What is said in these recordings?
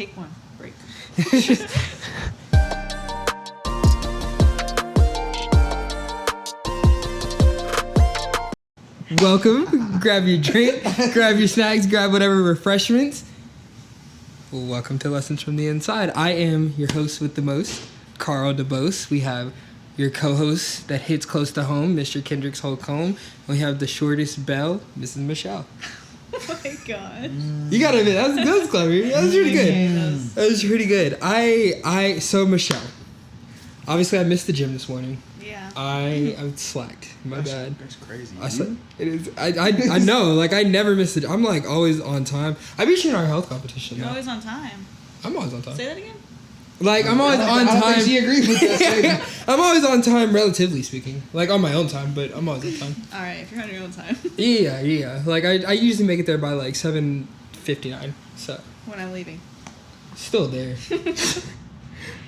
Take one. Break. Welcome. Grab your drink, grab your snacks, grab whatever refreshments. Welcome to Lessons from the Inside. I am your host with the most, Carl DeBose. We have your co-host that hits close to home, Mr. Kendrix Holcomb. We have the shortest bell, Mrs. Michelle. Oh my god. You gotta admit, that was clever. That was pretty good. That was pretty good. So Michelle, obviously I missed the gym this morning. Yeah. I slacked. My bad. That's crazy. It is. I know. Like I never miss it. I'm like always on time. I beat you in our health competition. You're though. always on time. I'm always on time. Say that again. Like I'm always on time. I don't think she agrees with that. I'm always on time, relatively speaking. Like on my own time, but I'm always on time. All right, if you're on your own time. Yeah. Like I usually make it there by like 7:59. So. When I'm leaving. Still there.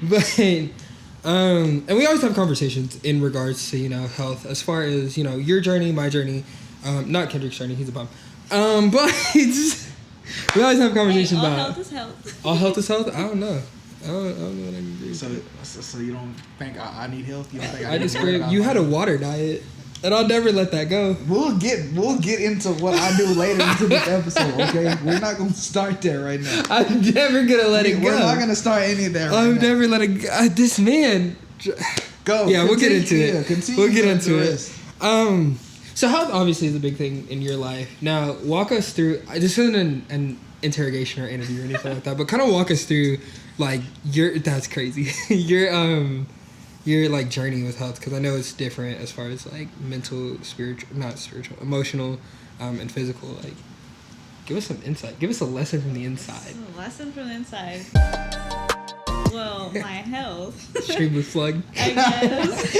But. And we always have conversations in regards to, health, as far as, your journey, my journey, not Kendrick's journey, he's a bum. But we always have conversations all about health is health. All health is health? I don't know. I don't know what I agree with. So you don't think I need health? You don't think I disagree. You had a water diet, and I'll never let that go. We'll get into what I do later into this episode, okay? We're not gonna start there right now. I'm never gonna let it go. We're not gonna start any of that right I'm now. never let it go. This man. Go. Yeah, we'll get into it. We'll get into it. So health obviously is a big thing in your life. Now, walk us through. This isn't an interrogation or interview or anything like that, but kind of walk us through, like that's crazy. your like journey with health, because I know it's different as far as like mental, emotional, and physical. Like, give us some insight. Give us a lesson from the inside. A lesson from the inside. Well, my health. Shameless plug. I guess.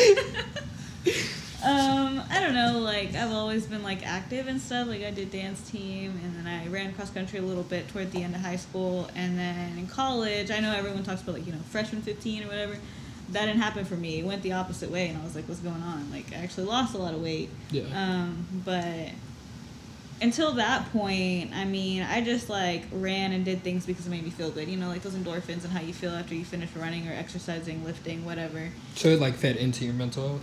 I don't know, like, I've always been, like, active and stuff. Like, I did dance team, and then I ran cross country a little bit toward the end of high school. And then in college, I know everyone talks about, like, freshman 15 or whatever. That didn't happen for me. It went the opposite way, and I was like, what's going on? Like, I actually lost a lot of weight. Yeah. But until that point, I mean, I just, like, ran and did things because it made me feel good. Like those endorphins and how you feel after you finish running or exercising, lifting, whatever. So it, like, fed into your mental health?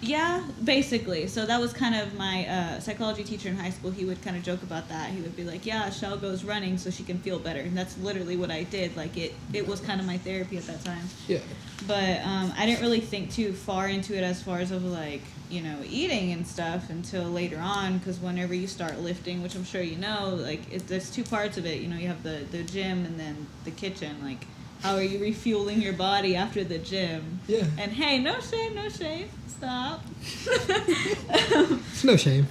Yeah, basically. So that was kind of my psychology teacher in high school. He would kind of joke about that. He would be like, yeah, Shell goes running so she can feel better. And that's literally what I did. Like, it was kind of my therapy at that time. Yeah. But I didn't really think too far into it as far as of, like, eating and stuff until later on. Because whenever you start lifting, which I'm sure you know, like, there's two parts of it. You have the gym and then the kitchen. Like, how are you refueling your body after the gym? Yeah. And hey, no shame. Stop. It's no shame.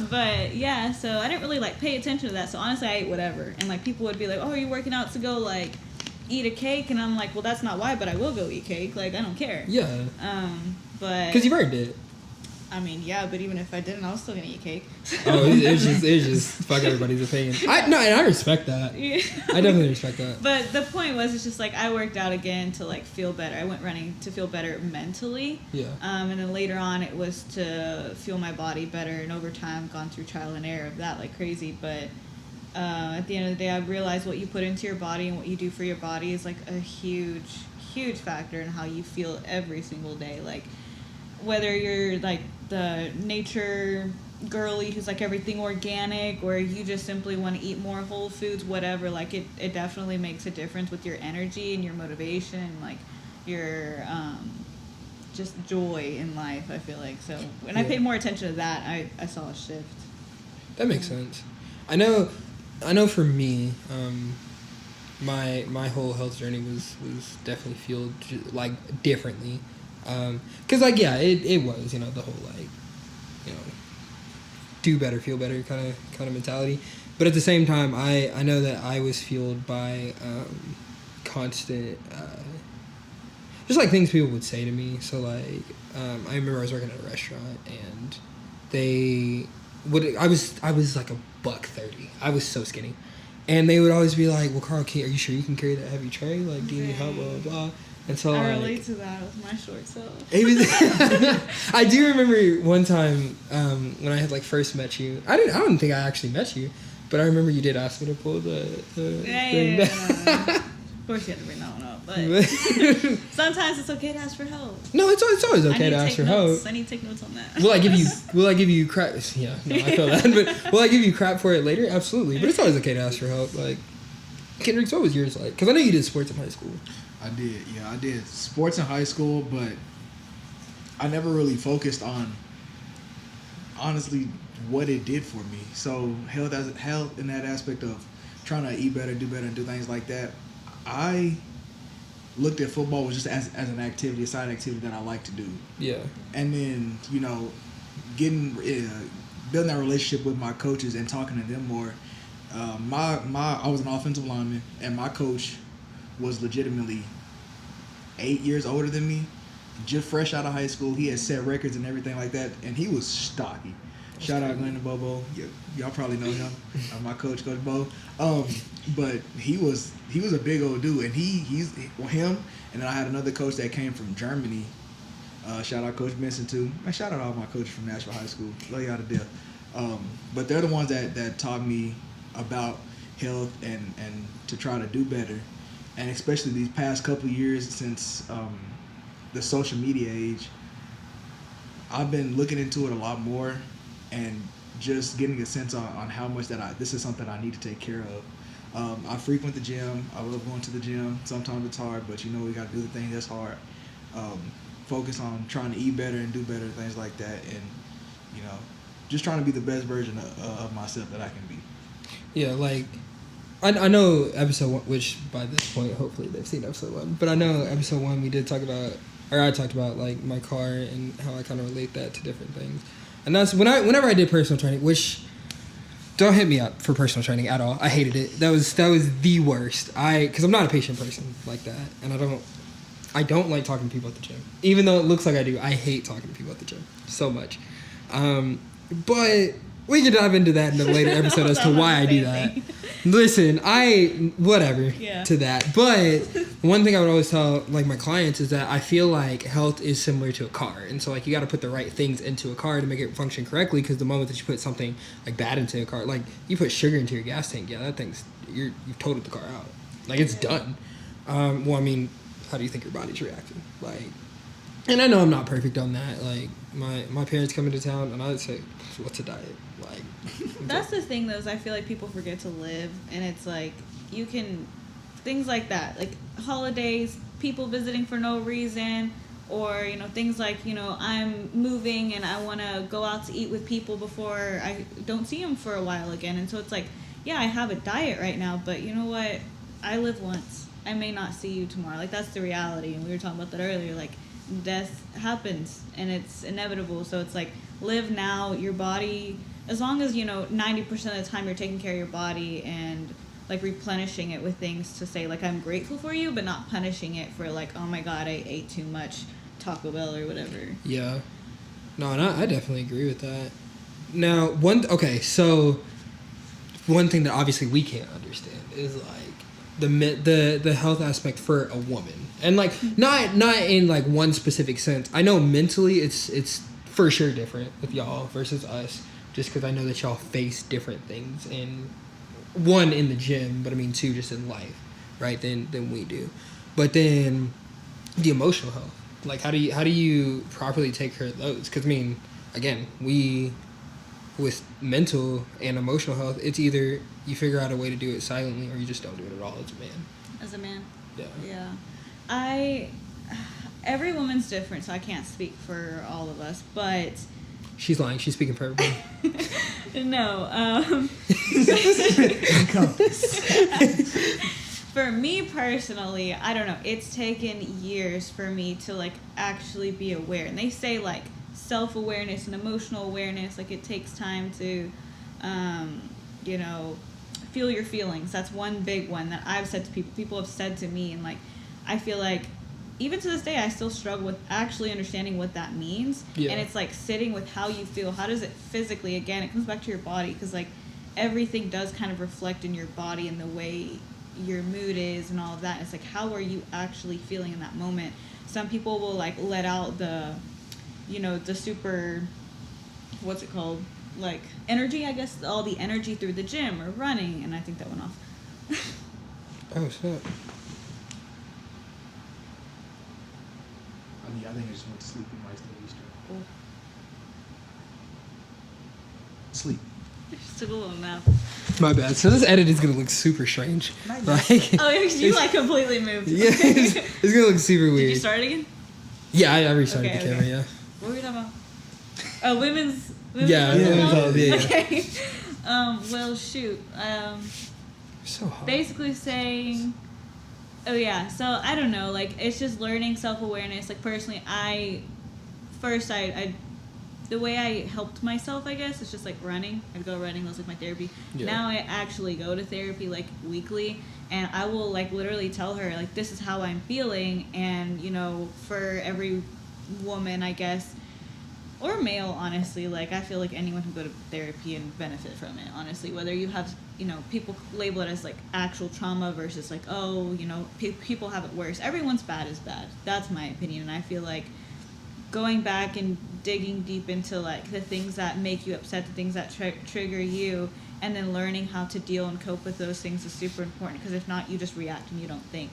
But yeah, so I didn't really like pay attention to that. So honestly, I ate whatever. And like people would be like, "Oh, are you working out to go like eat a cake?" And I'm like, "Well, that's not why, but I will go eat cake. Like I don't care." Yeah. But because you've already did. I mean, yeah, but even if I didn't, I was still gonna eat cake. Oh, it's just fuck everybody's opinion. I respect that. Yeah. I definitely respect that. But the point was, it's just like I worked out again to like feel better. I went running to feel better mentally. Yeah. And then later on, it was to feel my body better. And over time, gone through trial and error of that like crazy. But at the end of the day, I realized what you put into your body and what you do for your body is like a huge factor in how you feel every single day. Like whether you're like the nature girly who's like everything organic, or you just simply want to eat more whole foods, whatever, like it definitely makes a difference with your energy and your motivation and like your just joy in life, I feel like. So when I paid more attention to that, I saw a shift. That makes sense. I know for me, my whole health journey was definitely fueled like differently. Cause like, yeah, it was, the whole like, do better, feel better kind of mentality. But at the same time, I know that I was fueled by, constant, just like things people would say to me. So like, I remember I was working at a restaurant and I was like $130. I was so skinny. And they would always be like, well, Carl, are you sure you can carry that heavy tray? Like, do you need help, blah, blah, blah. And so I relate to that with my short self. It was. I do remember one time when I had like first met you. I don't think I actually met you, but I remember you did ask me to pull the thing down. Of course, you have to bring that one up, but sometimes it's okay to ask for help. No, it's always okay to ask for help. I need to take notes on that. Will I give you crap? Yeah, no, I feel that. But will I give you crap for it later? Absolutely. But it's always okay to ask for help. Like, Kendrix, what was yours like? Because I know you did sports in high school. I did. Yeah, I did sports in high school, but I never really focused on, honestly, what it did for me. So health in that aspect of trying to eat better, do better, and do things like that. I looked at football was just as an activity, a side activity that I like to do. Yeah. And then, you know, building that relationship with my coaches and talking to them more. I was an offensive lineman, and my coach was legitimately 8 years older than me, just fresh out of high school. He had set records and everything like that, and he was stocky. Shout out Glenn and Bobo. Y'all probably know him. My coach, Coach Bo. But he was a big old dude, and he's him. And then I had another coach that came from Germany. Shout out Coach Benson too. Man, shout out all my coaches from Nashville High School. Love y'all to death. But they're the ones that taught me about health and to try to do better. And especially these past couple of years since the social media age, I've been looking into it a lot more and just getting a sense on how much this is something I need to take care of. I frequent the gym. I love going to the gym. Sometimes it's hard, but you know we got to do the thing that's hard. Focus on trying to eat better and do better, things like that, and you know, just trying to be the best version of myself that I can be. Yeah, like I know episode 1, which by this point hopefully they've seen episode 1, but I know episode 1 we did talk about, or I talked about like my car and how I kind of relate that to different things. And that's whenever I did personal training, which don't hit me up for personal training at all. I hated it. That was the worst. Because I'm not a patient person like that, and I don't like talking to people at the gym. Even though it looks like I do, I hate talking to people at the gym so much. But we can dive into that in a later episode as to why I do that. Listen, to that. But one thing I would always tell like my clients is that I feel like health is similar to a car. And so like you got to put the right things into a car to make it function correctly, because the moment that you put something like bad into a car, like you put sugar into your gas tank, yeah, that thing's, you've totaled the car out. Like it's done. Well, I mean, how do you think your body's reacting? Like, and I know I'm not perfect on that. Like my parents come into town and I would say, what's a diet? Like that's the thing though, is I feel like people forget to live, and it's like you can things like that, like holidays, people visiting for no reason, or you know, things like, you know, I'm moving and I want to go out to eat with people before I don't see them for a while again. And so it's like, yeah, I have a diet right now, but you know what, I live once, I may not see you tomorrow. Like that's the reality. And we were talking about that earlier, like death happens and it's inevitable. So it's like, live now. Your body, as long as, you know, 90% of the time you're taking care of your body and like replenishing it with things to say like, I'm grateful for you, but not punishing it for like, oh my God, I ate too much Taco Bell or whatever. Yeah. No, and I definitely agree with that. Now, so one thing that obviously we can't understand is like the health aspect for a woman. And like not in like one specific sense. I know mentally it's for sure different with y'all versus us, just because I know that y'all face different things, and one in the gym, but I mean two just in life, right? Than we do. But then the emotional health, like how do you properly take care of those? Because I mean, again, with mental and emotional health, it's either you figure out a way to do it silently or you just don't do it at all as a man. As a man? Yeah. Yeah. Every woman's different, so I can't speak for all of us, but... She's lying. She's speaking for everybody. No. For me personally, I don't know. It's taken years for me to, like, actually be aware. And they say, like, self-awareness and emotional awareness, like, it takes time to, you know, feel your feelings. That's one big one that I've said to people. People have said to me, and, like, I feel like even to this day, I still struggle with actually understanding what that means. Yeah. And it's like sitting with how you feel. How does it physically, again, it comes back to your body, because like everything does kind of reflect in your body and the way your mood is and all of that. It's like, how are you actually feeling in that moment? Some people will like let out the, you know, the super, what's it called? Like energy, I guess, all the energy through the gym or running. And I think that went off. Oh, shit. I think I just went to sleep and might still be straight. Cool. Sleep. Just took a little nap. My bad. So this edit is gonna look super strange. Like, Oh, you like completely moved. yeah, it's gonna look super weird. Did you start it again? Yeah, I restarted the camera. Yeah. What were we talking about? Oh, women's Yeah, health? yeah. Okay. Well, shoot. So hot. Basically saying, oh yeah. So I don't know. Like, it's just learning self-awareness. Like, personally, I the way I helped myself, I guess, is just like running. I'd go running. That was like my therapy. Yeah. Now I actually go to therapy like weekly, and I will like literally tell her like, this is how I'm feeling, and you know, for every woman, I guess, or male, honestly, like I feel like anyone can go to therapy and benefit from it. Honestly, whether you have, you know, people label it as like actual trauma versus like, oh, you know, people have it worse. Everyone's bad is bad. That's my opinion, and I feel like going back and digging deep into like the things that make you upset, the things that trigger you, and then learning how to deal and cope with those things is super important, because if not, you just react and you don't think.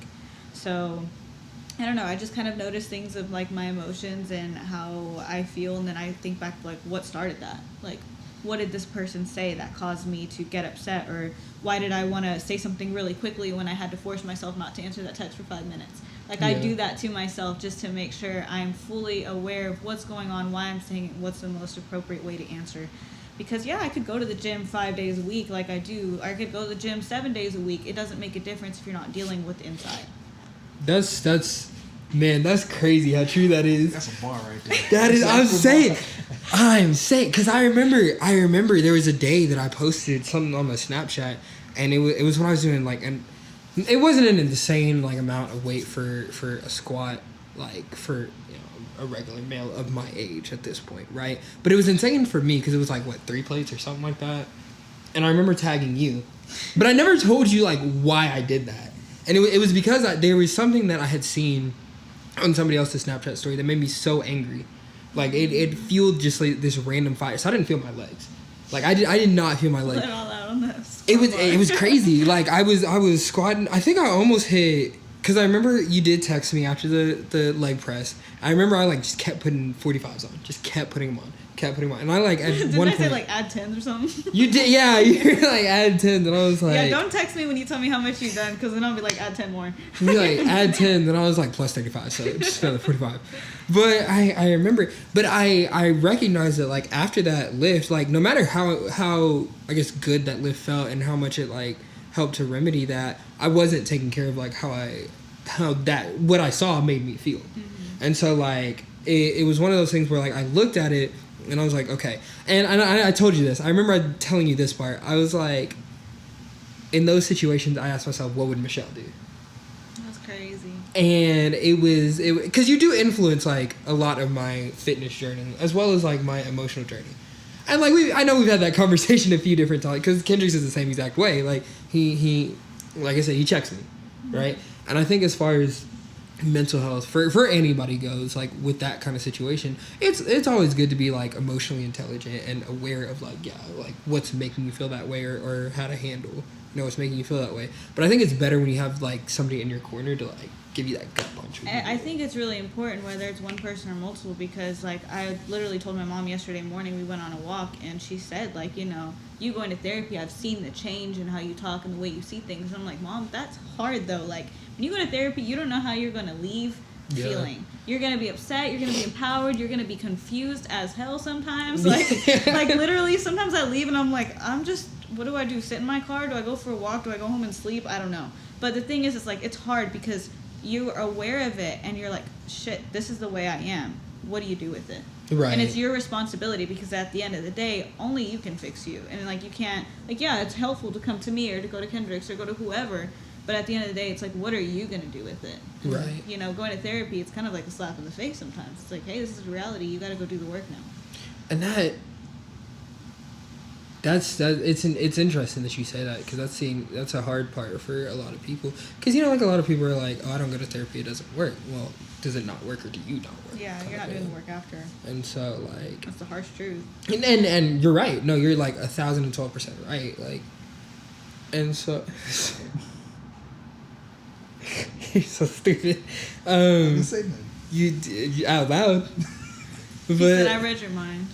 So I don't know, I just kind of notice things of like my emotions and how I feel, and then I think back like, what started that? Like, what did this person say that caused me to get upset? Or why did I want to say something really quickly when I had to force myself not to answer that text for 5 minutes? Like, I do that to myself just to make sure I'm fully aware of what's going on, why I'm saying it, what's the most appropriate way to answer. Because, yeah, I could go to the gym 5 days a week like I do. Or I could go to the gym 7 days a week. It doesn't make a difference if you're not dealing with inside. Man, that's crazy how true that is. That's a bar right there. That is, I'm saying, because I remember there was a day that I posted something on my Snapchat, and it was when I was doing like, and it wasn't an insane like amount of weight for a squat, like for, you know, a regular male of my age at this point, right? But it was insane for me because it was like, what, 3 plates or something like that. And I remember tagging you, but I never told you like why I did that. And it was because there was something that I had seen on somebody else's Snapchat story that made me so angry. Like, it fueled just like this random fire. So I didn't feel my legs. Like, I did not feel my legs. Let all out on this. It was crazy. Like, I was squatting. I think I almost hit, because I remember you did text me after the leg press. I remember I like just kept putting 45s on. Just kept putting them on. And I like at Didn't one I point, say like add 10s or something? You did, yeah. You're like add 10s, and I was like, yeah, don't text me when you tell me how much you've done, because then I'll be like, add 10 more. You're like add 10, then I was like plus 35, so just another 45. But I remember, but I recognized that like after that lift, like no matter how I guess good that lift felt and how much it like helped to remedy that, I wasn't taking care of like what I saw made me feel. Mm-hmm. And so like it was one of those things where like I looked at it and I was like, okay. And I told you this. I remember telling you this part. I was like, in those situations, I asked myself, what would Michelle do? That's crazy. And it was because you do influence like a lot of my fitness journey as well as like my emotional journey. And like I know we've had that conversation a few different times, because Kendrix is the same exact way. Like he like I said, he checks me, right? And I think as far as mental health for anybody goes, like with that kind of situation, it's always good to be like emotionally intelligent and aware of like what's making you feel that way, or how to handle what's making you feel that way. But I think it's better when you have like somebody in your corner to like give you that gut punch. I think it's really important whether it's one person or multiple, because like I literally told my mom yesterday morning, we went on a walk, and she said like, you going to therapy, I've seen the change in how you talk and the way you see things. And I'm like, Mom, that's hard though. Like when you go to therapy, you don't know how you're going to leave feeling. You're going to be upset, you're going to be empowered, you're going to be confused as hell sometimes. Like literally sometimes I leave and I'm like, what do I do? Sit in my car? Do I go for a walk? Do I go home and sleep? I don't know. But the thing is, it's like, it's hard because you're aware of it and you're like, shit, this is the way I am. What do you do with it? Right. And it's your responsibility, because at the end of the day, only you can fix you. And like, you can't, like, yeah, it's helpful to come to me or to go to Kendrix or go to whoever. But at the end of the day, it's like, what are you going to do with it? And, Right. Going to therapy, it's kind of like a slap in the face sometimes. It's like, hey, this is reality. You got to go do the work now. And it's interesting that you say that, because that's a hard part for a lot of people. Because like a lot of people are like, oh, I don't go to therapy, it doesn't work. Well, does it not work, or do you not work? Yeah, you're not doing the work after. And so like, that's the harsh truth. And you're right. No, you're like 1,012% right. Like, and so you're so stupid. I didn't say nothing. You out loud. He said, I read your mind.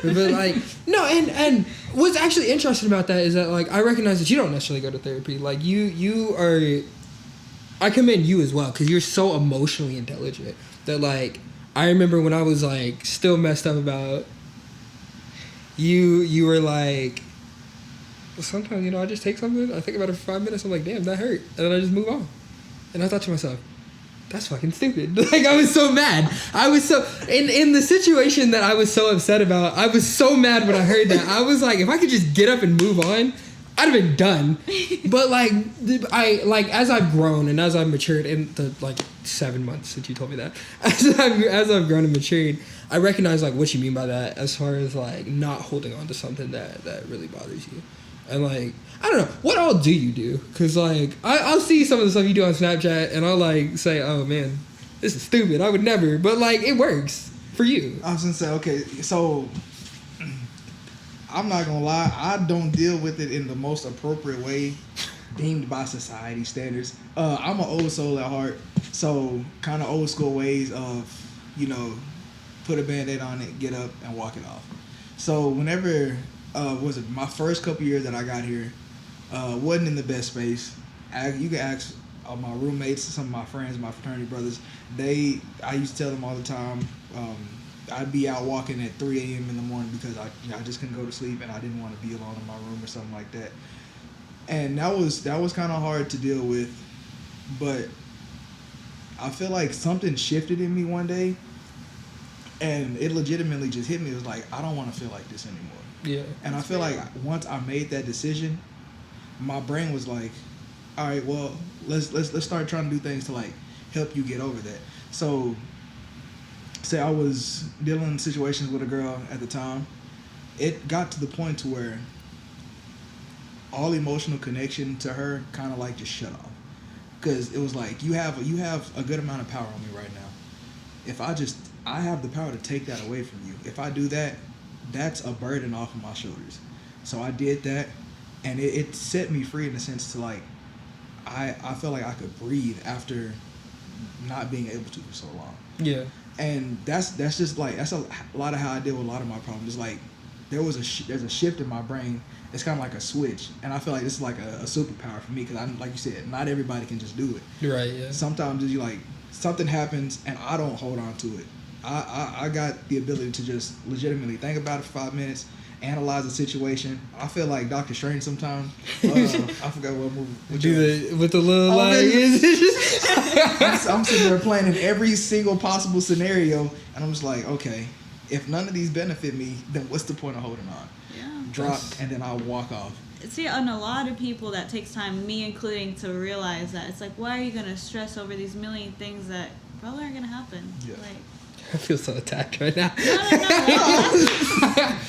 But like, no, and what's actually interesting about that is that like I recognize that you don't necessarily go to therapy. Like you are, I commend you as well because you're so emotionally intelligent that like I remember when I was like still messed up about you were like, well, sometimes I just take something, I think about it for 5 minutes, I'm like, damn, that hurt, and then I just move on, and I thought to myself, that's fucking stupid. Like, I was so mad. I was so... In the situation that I was so upset about, I was so mad when I heard that. I was like, if I could just get up and move on, I'd have been done. But, like, as I've grown and as I've matured in the, 7 months since you told me that, as I've grown and matured, I recognize, what you mean by that as far as, not holding on to something that really bothers you. And, I don't know. What all do you do? Because, I'll see some of the stuff you do on Snapchat, and I'll, say, oh, man, this is stupid. I would never. But, it works for you. I was going to say, okay, so I'm not going to lie. I don't deal with it in the most appropriate way deemed by society standards. I'm an old soul at heart, so kind of old school ways of, put a Band-Aid on it, get up, and walk it off. So whenever... was it my first couple years that I got here? Wasn't in the best space. You can ask my roommates, some of my friends, my fraternity brothers. I used to tell them all the time. I'd be out walking at 3 a.m. in the morning because I just couldn't go to sleep and I didn't want to be alone in my room or something like that. And that was kind of hard to deal with, but I feel like something shifted in me one day, and it legitimately just hit me. It was like, I don't want to feel like this anymore. Yeah. And I feel like once I made that decision, my brain was like, all right, well, let's start trying to do things to help you get over that. So say I was dealing in situations with a girl at the time. It got to the point to where all emotional connection to her kind of just shut off. Because it was like, you have a good amount of power on me right now. If I have the power to take that away from you. If I do that, that's a burden off of my shoulders. So I did that, and it set me free in the sense to I felt like I could breathe after not being able to for so long. Yeah. And that's just that's a lot of how I deal with a lot of my problems. It's there's a shift in my brain. It's kind of like a switch, and I feel like this is a superpower for me because like you said, not everybody can just do it. Right. Yeah. Sometimes you something happens and I don't hold on to it. I got the ability to just legitimately think about it for 5 minutes, analyze the situation. I feel like Dr. Strange sometimes. I forgot what movie. With the little I'm sitting there playing in every single possible scenario, and I'm just like, okay, if none of these benefit me, then what's the point of holding on? Yeah. Drop, and then I'll walk off. See, on a lot of people, that takes time, me including, to realize that. It's like, why are you going to stress over these million things that probably aren't going to happen? Yeah. I feel so attacked right now.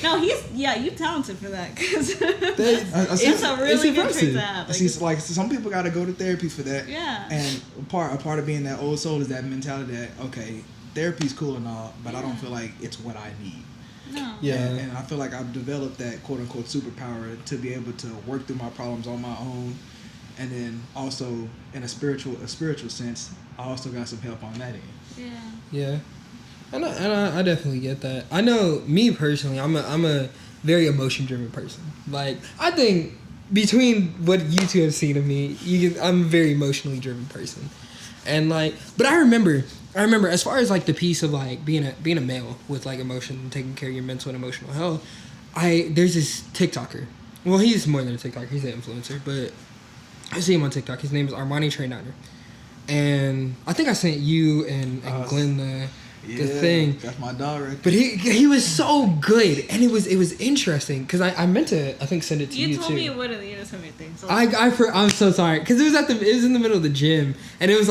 No, you're talented for that, because it's a really good trick to have. See, some people got to go to therapy for that. Yeah. And a part of being that old soul is that mentality that, okay, therapy's cool and all, but I don't feel like it's what I need. No. Yeah. And I feel like I've developed that quote unquote superpower to be able to work through my problems on my own, and then also in a spiritual sense, I also got some help on that end. Yeah. Yeah. And I definitely get that. I know me personally, I'm a very emotion driven person. I think between what you two have seen of me, I'm a very emotionally driven person. And but I remember as far as the piece of being a male with emotion and taking care of your mental and emotional health, there's this TikToker. Well, he's more than a TikToker, he's an influencer, but I see him on TikTok. His name is Armani Traininer. And I think I sent you and Glenn the thing. That's my dog right there. But he was so good, and it was interesting because I meant to send it to you too. You told me it wouldn't. You just sent me a thing. So I'm so sorry because it was in the middle of the gym, and it was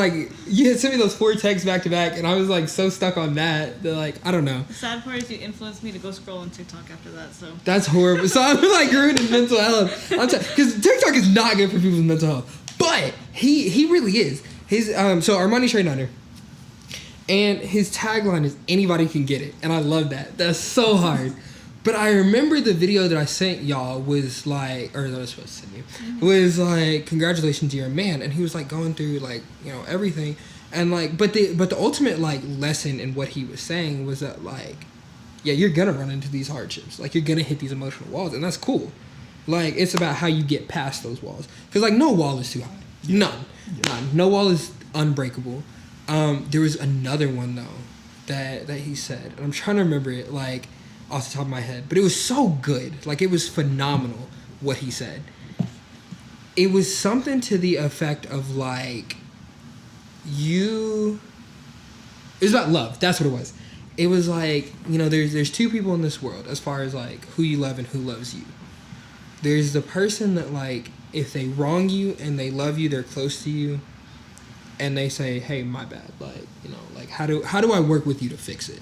you had sent me those 4 texts back to back, and I was so stuck on that I don't know. The sad part is you influenced me to go scroll on TikTok after that. So that's horrible. So I'm ruining mental health. Because TikTok is not good for people's mental health, but he really is. His so Armani Traininer. And his tagline is anybody can get it. And I love that. That's so hard. But I remember the video that I sent y'all was or that I was supposed to send you, was congratulations, you're a man. And he was going through everything. And like, but the ultimate like lesson in what he was saying was that like, yeah, you're gonna run into these hardships. Like you're gonna hit these emotional walls, and that's cool. Like it's about how you get past those walls. Because like no wall is too high. None. No wall is unbreakable. There was another one though that he said, and I'm trying to remember it like off the top of my head, but it was so good. Like it was phenomenal what he said. It was something to the effect of like it was about love. That's what it was. It was like, you know, there's two people in this world as far as like who you love and who loves you. There's the person that like if they wrong you and they love you, they're close to you, and they say, hey, my bad, like, you know, like how do I work with you to fix it?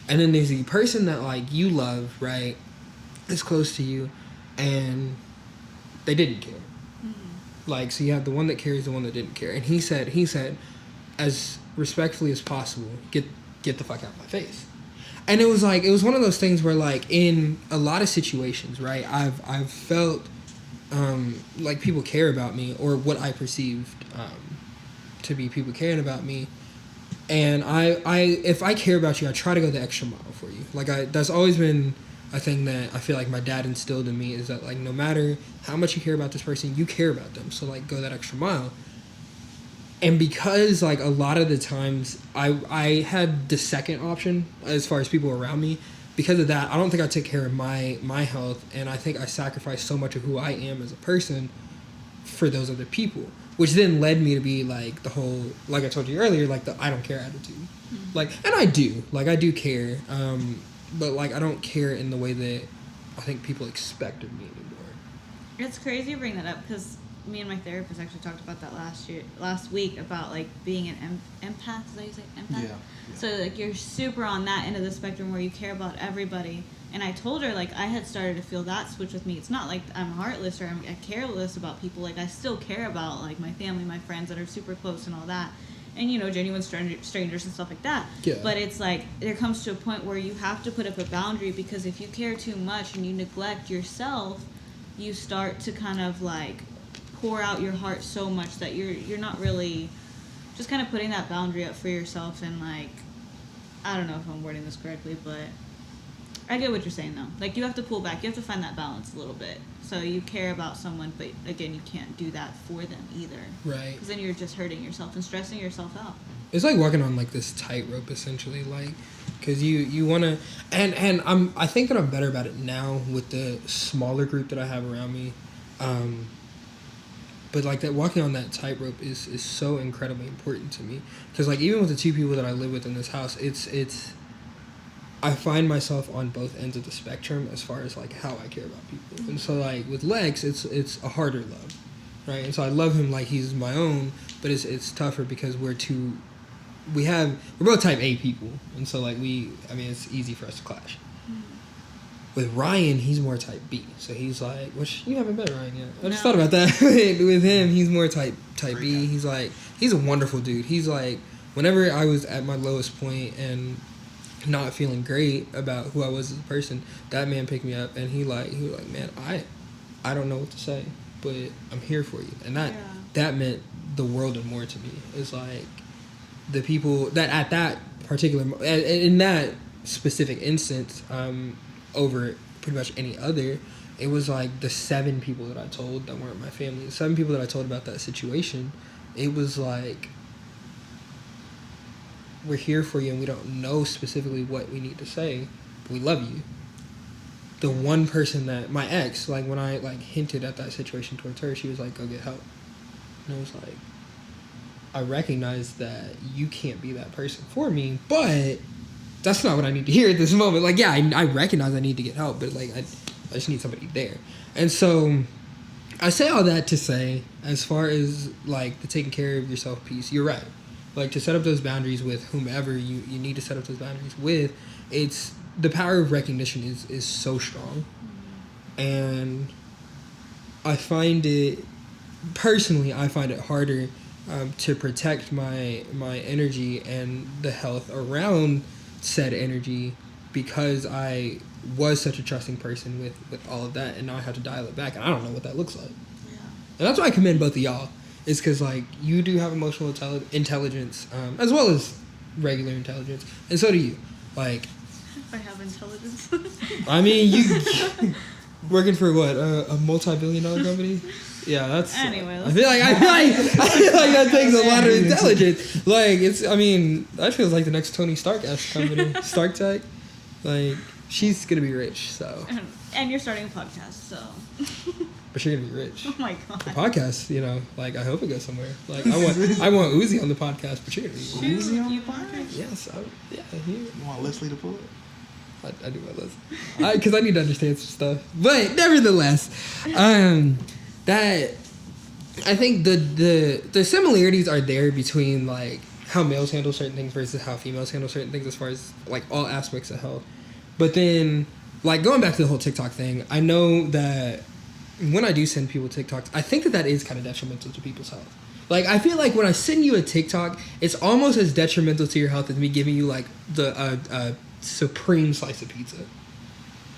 And then there's the person that like you love, right, is close to you, and they didn't care. Like, so you have the one that cares, the one that didn't care. And he said, as respectfully as possible, get the fuck out of my face. And it was one of those things where like in a lot of situations, right, I've felt like people care about me, or what I perceived to be people caring about me. And if I care about you, I try to go the extra mile for you. Like that's always been a thing that I feel like my dad instilled in me, is that like no matter how much you care about this person, you care about them. So like go that extra mile. And because like a lot of the times I had the second option as far as people around me, because of that, I don't think I took care of my health, and I think I sacrificed so much of who I am as a person for those other people, which then led me to be like the whole, like I told you earlier, like the I don't care attitude. Mm-hmm. Like, and I do care, but like I don't care in the way that I think people expect of me anymore. It's crazy you bring that up, because me and my therapist actually talked about that last week, about like being an empath. Is that how you say empath? Yeah. So like you're super on that end of the spectrum where you care about everybody. And I told her like I had started to feel that switch with me. It's not like I'm heartless or I'm careless about people. Like I still care about like my family, my friends that are super close and all that. And, you know, genuine strangers and stuff like that. Yeah. But it's like there comes to a point where you have to put up a boundary, because if you care too much and you neglect yourself, you start to kind of like pour out your heart so much that you're not really just kind of putting that boundary up for yourself. And like, I don't know if I'm wording this correctly, but I get what you're saying though. Like you have to pull back, you have to find that balance a little bit. So you care about someone, but again, you can't do that for them either. Right. Because then you're just hurting yourself and stressing yourself out. It's like walking on like this tightrope essentially, like, because you want to, and I think that I'm better about it now with the smaller group that I have around me. But like that walking on that tightrope is so incredibly important to me, because like even with the two people that I live with in this house, it's I find myself on both ends of the spectrum as far as like how I care about people. And so like with Lex, it's a harder love, right? And so I love him like he's my own, but it's tougher because we're both type A people, and so like it's easy for us to clash. With Ryan, he's more type B. So he's like, which you haven't met Ryan yet. I just thought about that. With him, he's more type B. He's like, he's a wonderful dude. He's like, whenever I was at my lowest point and not feeling great about who I was as a person, that man picked me up, and he was like, man, I don't know what to say, but I'm here for you. And that meant the world and more to me. It's like the people that at that particular, in that specific instance, over pretty much any other, it was like the 7 people that I told that weren't my family, the 7 people that I told about that situation, it was like, we're here for you and we don't know specifically what we need to say, but we love you. The one person that, my ex, like when I like hinted at that situation towards her, she was like, go get help. And I was like, I recognize that you can't be that person for me, but that's not what I need to hear at this moment. Like, yeah, I recognize I need to get help, but like, I just need somebody there. And so I say all that to say, as far as like the taking care of yourself piece, you're right. Like to set up those boundaries with whomever you need to set up those boundaries with, it's the power of recognition is so strong. And I find it harder to protect my energy and the health around said energy, because I was such a trusting person with all of that, and now I have to dial it back, and I don't know what that looks like. Yeah. And that's why I commend both of y'all, is because like you do have emotional intelligence as well as regular intelligence, and so do you. Like, If I have intelligence. I mean, you working for what, a multi-billion-dollar company? Yeah, that's. Anyway, I feel like that takes a lot of intelligence. Like, it's. I mean, that feels like the next Tony Stark-esque company, Stark Tech. Like, she's gonna be rich, so. And you're starting a podcast, so. But you're gonna be rich. Oh my god. The podcast, you know, like I hope it goes somewhere. Like I want Uzi on the podcast, but you're gonna be rich. Uzi on the podcast? Yes, You want Leslie to pull it? I do my list. Because I need to understand some stuff. But nevertheless, that I think the similarities are there between like how males handle certain things versus how females handle certain things as far as like all aspects of health. But then like going back to the whole TikTok thing, I know that when I do send people TikToks, I think that is kind of detrimental to people's health. Like, I feel like when I send you a TikTok, it's almost as detrimental to your health as me giving you, like, the supreme slice of pizza.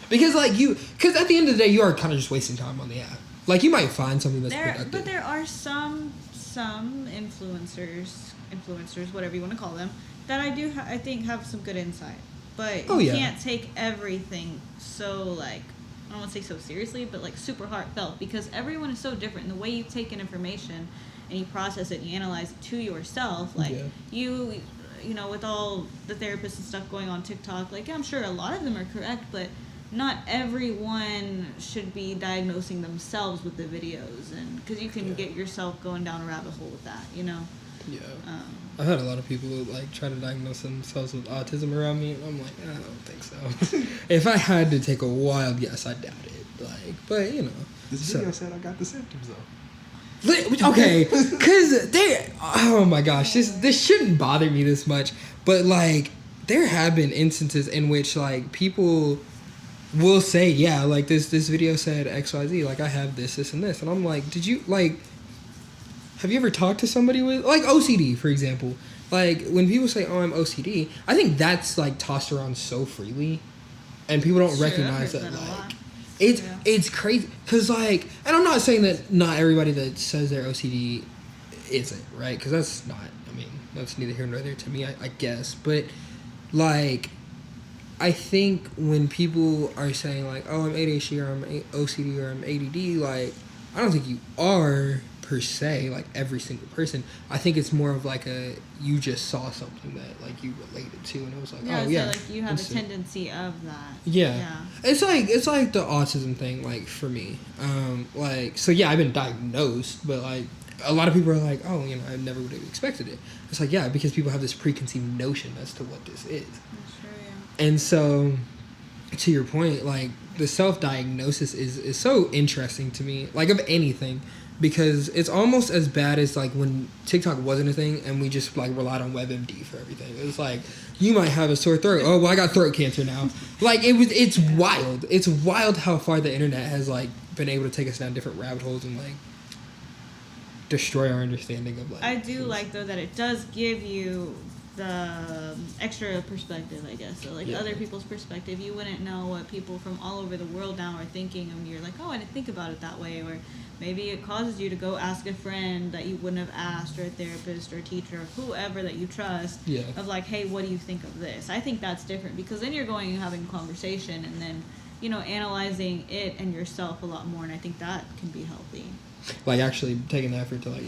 Because, like, because at the end of the day, you are kind of just wasting time on the app. Like, you might find something that's productive. But there are some influencers, whatever you want to call them, that I think have some good insight. But you can't take everything so, like, I don't want to say so seriously, but like super heartfelt, because everyone is so different. And the way you take in information and you process it and you analyze it to yourself, like you know, with all the therapists and stuff going on TikTok, like I'm sure a lot of them are correct, but not everyone should be diagnosing themselves with the videos, and because you can get yourself going down a rabbit hole with that, you know. Yeah. I've had a lot of people like try to diagnose themselves with autism around me, and I'm like, I don't think so. If I had to take a wild guess, I doubt it. Like, but you know, this video said I got the symptoms though. Okay, because oh my gosh, this shouldn't bother me this much, but like there have been instances in which like people will say, yeah, like this video said XYZ, like I have this, and this, and I'm like, did you like? Have you ever talked to somebody with, like, OCD, for example? Like, when people say, oh, I'm OCD, I think that's, like, tossed around so freely. And people don't recognize that, like, it's crazy. Because, like, and I'm not saying that not everybody that says they're OCD isn't, right? Because that's not, I mean, that's neither here nor there to me, I guess. But, like, I think when people are saying, like, oh, I'm ADHD or I'm OCD or I'm ADD, like, I don't think you are per se, like every single person. I think it's more of like you just saw something that like you related to, and it was like, so like you have a tendency of that. Yeah. It's like the autism thing, like for me. Like, so yeah, I've been diagnosed, but like a lot of people are like, oh, you know, I never would have expected it. It's like, yeah, because people have this preconceived notion as to what this is. That's true, yeah. And so, to your point, like the self-diagnosis is so interesting to me, like of anything. Because it's almost as bad as like when TikTok wasn't a thing and we just like relied on WebMD for everything. It was like, you might have a sore throat. Oh, well, I got throat cancer now. Like it's wild. It's wild how far the internet has like been able to take us down different rabbit holes and like destroy our understanding of like. I do like though that it does give you the extra perspective, I guess. So like other people's perspective, you wouldn't know what people from all over the world now are thinking, and you're like, oh, I didn't think about it that way, or maybe it causes you to go ask a friend that you wouldn't have asked, or a therapist or a teacher or whoever that you trust, of like, hey, what do you think of this? I think that's different, because then you're going and having a conversation and then, you know, analyzing it and yourself a lot more, and I think that can be healthy. Like actually taking the effort to like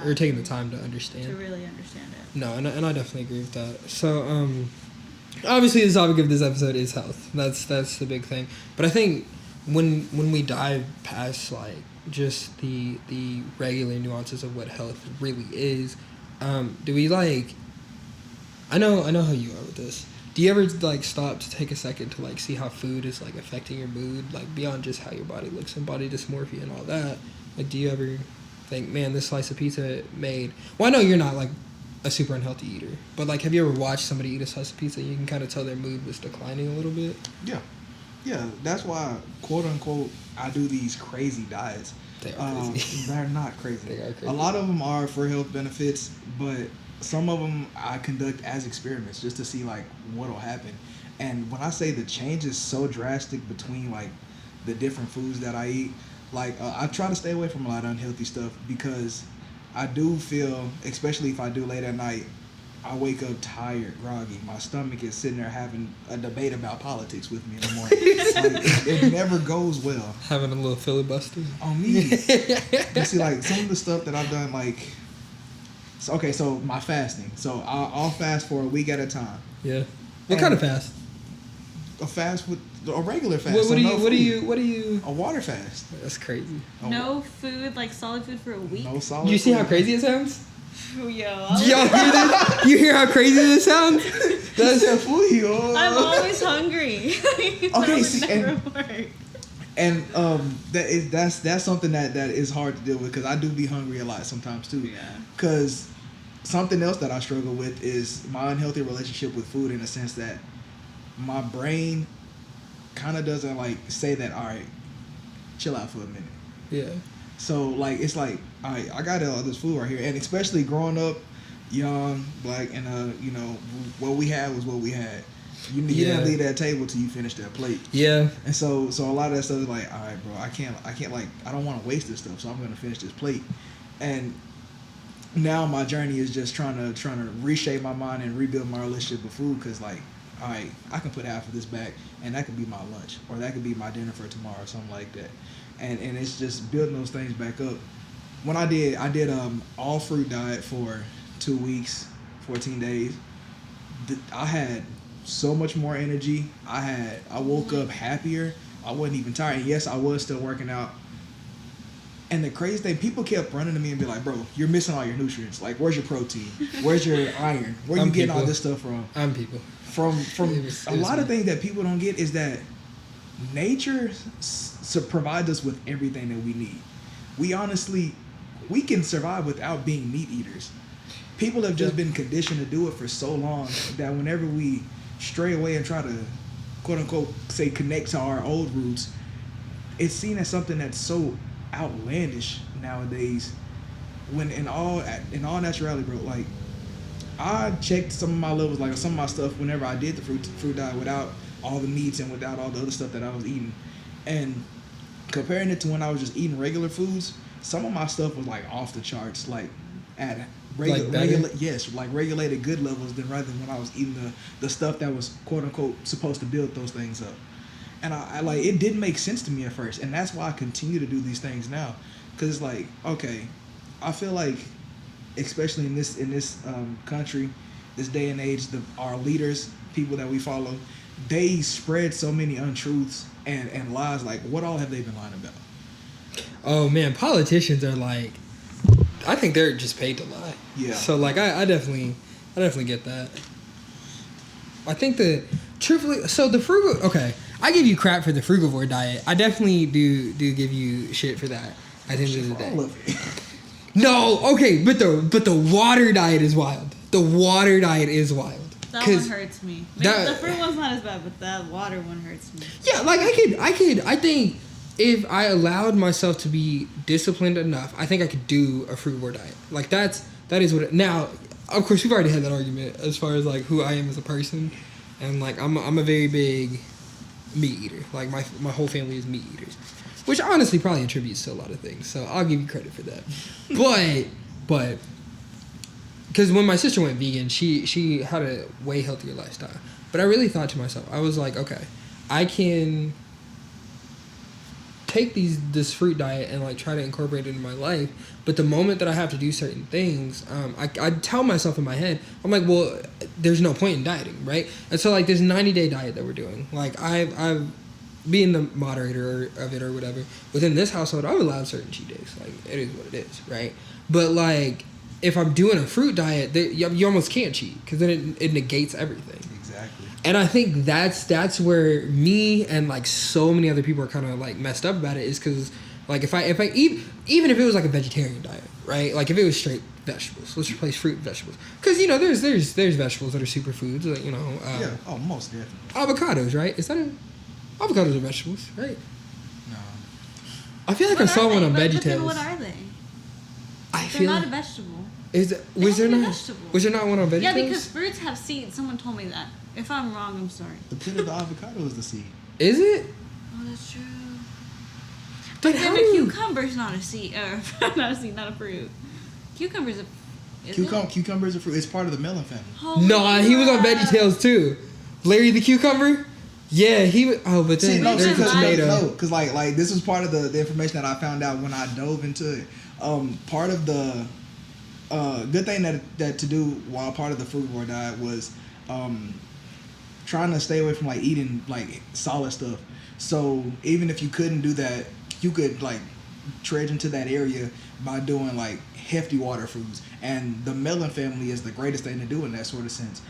or taking the time to understand. To really understand it. No, and I definitely agree with that. So obviously the topic of this episode is health. That's the big thing. But I think when we dive past like just the regular nuances of what health really is, do we like? I know how you are with this. Do you ever like stop to take a second to like see how food is like affecting your mood, like beyond just how your body looks and body dysmorphia and all that? Like, do you ever think, man, this slice of pizza made... Well, I know you're not, like, a super unhealthy eater, but, like, have you ever watched somebody eat a slice of pizza and you can kind of tell their mood was declining a little bit? Yeah. Yeah, that's why, quote-unquote, I do these crazy diets. They are crazy. They're not crazy. They are crazy. A lot of them are for health benefits, but some of them I conduct as experiments just to see, like, what'll happen. And when I say the change is so drastic between, like, the different foods that I eat... Like, I try to stay away from a lot of unhealthy stuff because I do feel, especially if I do late at night, I wake up tired, groggy. My stomach is sitting there having a debate about politics with me in the morning. It never goes well. Having a little filibuster on me. You see, like some of the stuff that I've done, like, so my fasting. So I'll fast for a week at a time. Yeah. What kind of fast? A fast with a regular fast. What do you? A water fast. That's crazy. No food, like solid food for a week. No solid. You see food. how crazy it sounds? Yo, y'all hear this? You hear how crazy this sounds? That's a fool. I'm always hungry. Okay, see, and that's something that is hard to deal with because I do be hungry a lot sometimes too. Yeah. Because something else that I struggle with is my unhealthy relationship with food in the sense that my brain kind of doesn't like say that, all right, chill out for a minute. Yeah. So like it's like, all right, I got all this food right here, and especially growing up young, black, and what we had was what we had. You didn't leave that table till you finished that plate. Yeah. And so a lot of that stuff is like, all right, bro, I can't like, I don't want to waste this stuff, so I'm gonna finish this plate. And now my journey is just trying to reshape my mind and rebuild my relationship with food, because like, all right, I can put half of this back, and that could be my lunch, or that could be my dinner for tomorrow, or something like that. And it's just building those things back up. When I did all fruit diet for 2 weeks, 14 days. I had so much more energy. I woke up happier. I wasn't even tired. And yes, I was still working out. And the crazy thing, people kept running to me and be like, bro, you're missing all your nutrients. Like, where's your protein? Where's your iron? Where are you getting all this stuff from? From a lot of things that people don't get is that nature provides us with everything that we need. We can survive without being meat eaters. People have just been conditioned to do it for so long that whenever we stray away and try to, quote unquote, say connect to our old roots, it's seen as something that's so outlandish nowadays. When in all naturality, bro, like I checked some of my levels, like some of my stuff whenever I did the fruit diet without all the meats and without all the other stuff that I was eating, and comparing it to when I was just eating regular foods, some of my stuff was like off the charts, like at regulated good levels than rather than when I was eating the stuff that was quote unquote supposed to build those things up. And I like, it didn't make sense to me at first, and that's why I continue to do these things now, because it's like, okay, I feel like, especially in this country, this day and age, our leaders, people that we follow, they spread so many untruths and lies. Like, what all have they been lying about? Oh man, politicians are like, I think they're just paid to lie. Yeah. So like, I definitely get that. I think truthfully, so the frugal, okay, I give you crap for the frugivore diet. I definitely do give you shit for that at the end of the day. No, okay, but the water diet is wild. The water diet is wild. That one hurts me. The fruit one's not as bad, but that water one hurts me. Yeah, like I think if I allowed myself to be disciplined enough, I think I could do a frugivore diet. Like that is what now, of course, we've already had that argument as far as like who I am as a person, and like I'm a very big meat eater. Like my whole family is meat eaters, which honestly probably attributes to a lot of things. So I'll give you credit for that. But because when my sister went vegan, she had a way healthier lifestyle. But I really thought to myself, I was like, okay, I can take this fruit diet and like try to incorporate it into my life. But the moment that I have to do certain things, I tell myself in my head, I'm like, well, there's no point in dieting, right? And so like this 90-day diet that we're doing, like I've being the moderator of it or whatever, within this household, I've allowed certain cheat days. Like, it is what it is, right? But like, if I'm doing a fruit diet, you almost can't cheat, because then it negates everything. Exactly. And I think that's where me and like so many other people are kind of like messed up about it, is because like if I eat, even if it was like a vegetarian diet, right? Like if it was straight vegetables, let's replace fruit with vegetables, because you know there's vegetables that are superfoods, like, you know. Yeah. Oh, most definitely. Avocados, right? Is that a avocados are vegetables, right? No. I feel like I saw one on VeggieTales. What are they? They're not a vegetable. Was there not one on VeggieTales? Yeah, because fruits have seeds. Someone told me that. If I'm wrong, I'm sorry. The pit of the avocado is the seed. Is it? Oh, that's true. But then a cucumber's not a seed, not a fruit. Cucumbers are... Cucumbers are fruit. It's part of the melon family. Holy Nah, he was on VeggieTales too. Larry the cucumber. Yeah, he. Oh, but then there's a tomato. Because like this was part of the information that I found out when I dove into it. Part of the good thing that to do while part of the frugivore diet was trying to stay away from like eating like solid stuff. So even if you couldn't do that, you could like trudge into that area by doing like hefty water foods. And the melon family is the greatest thing to do in that sort of sense.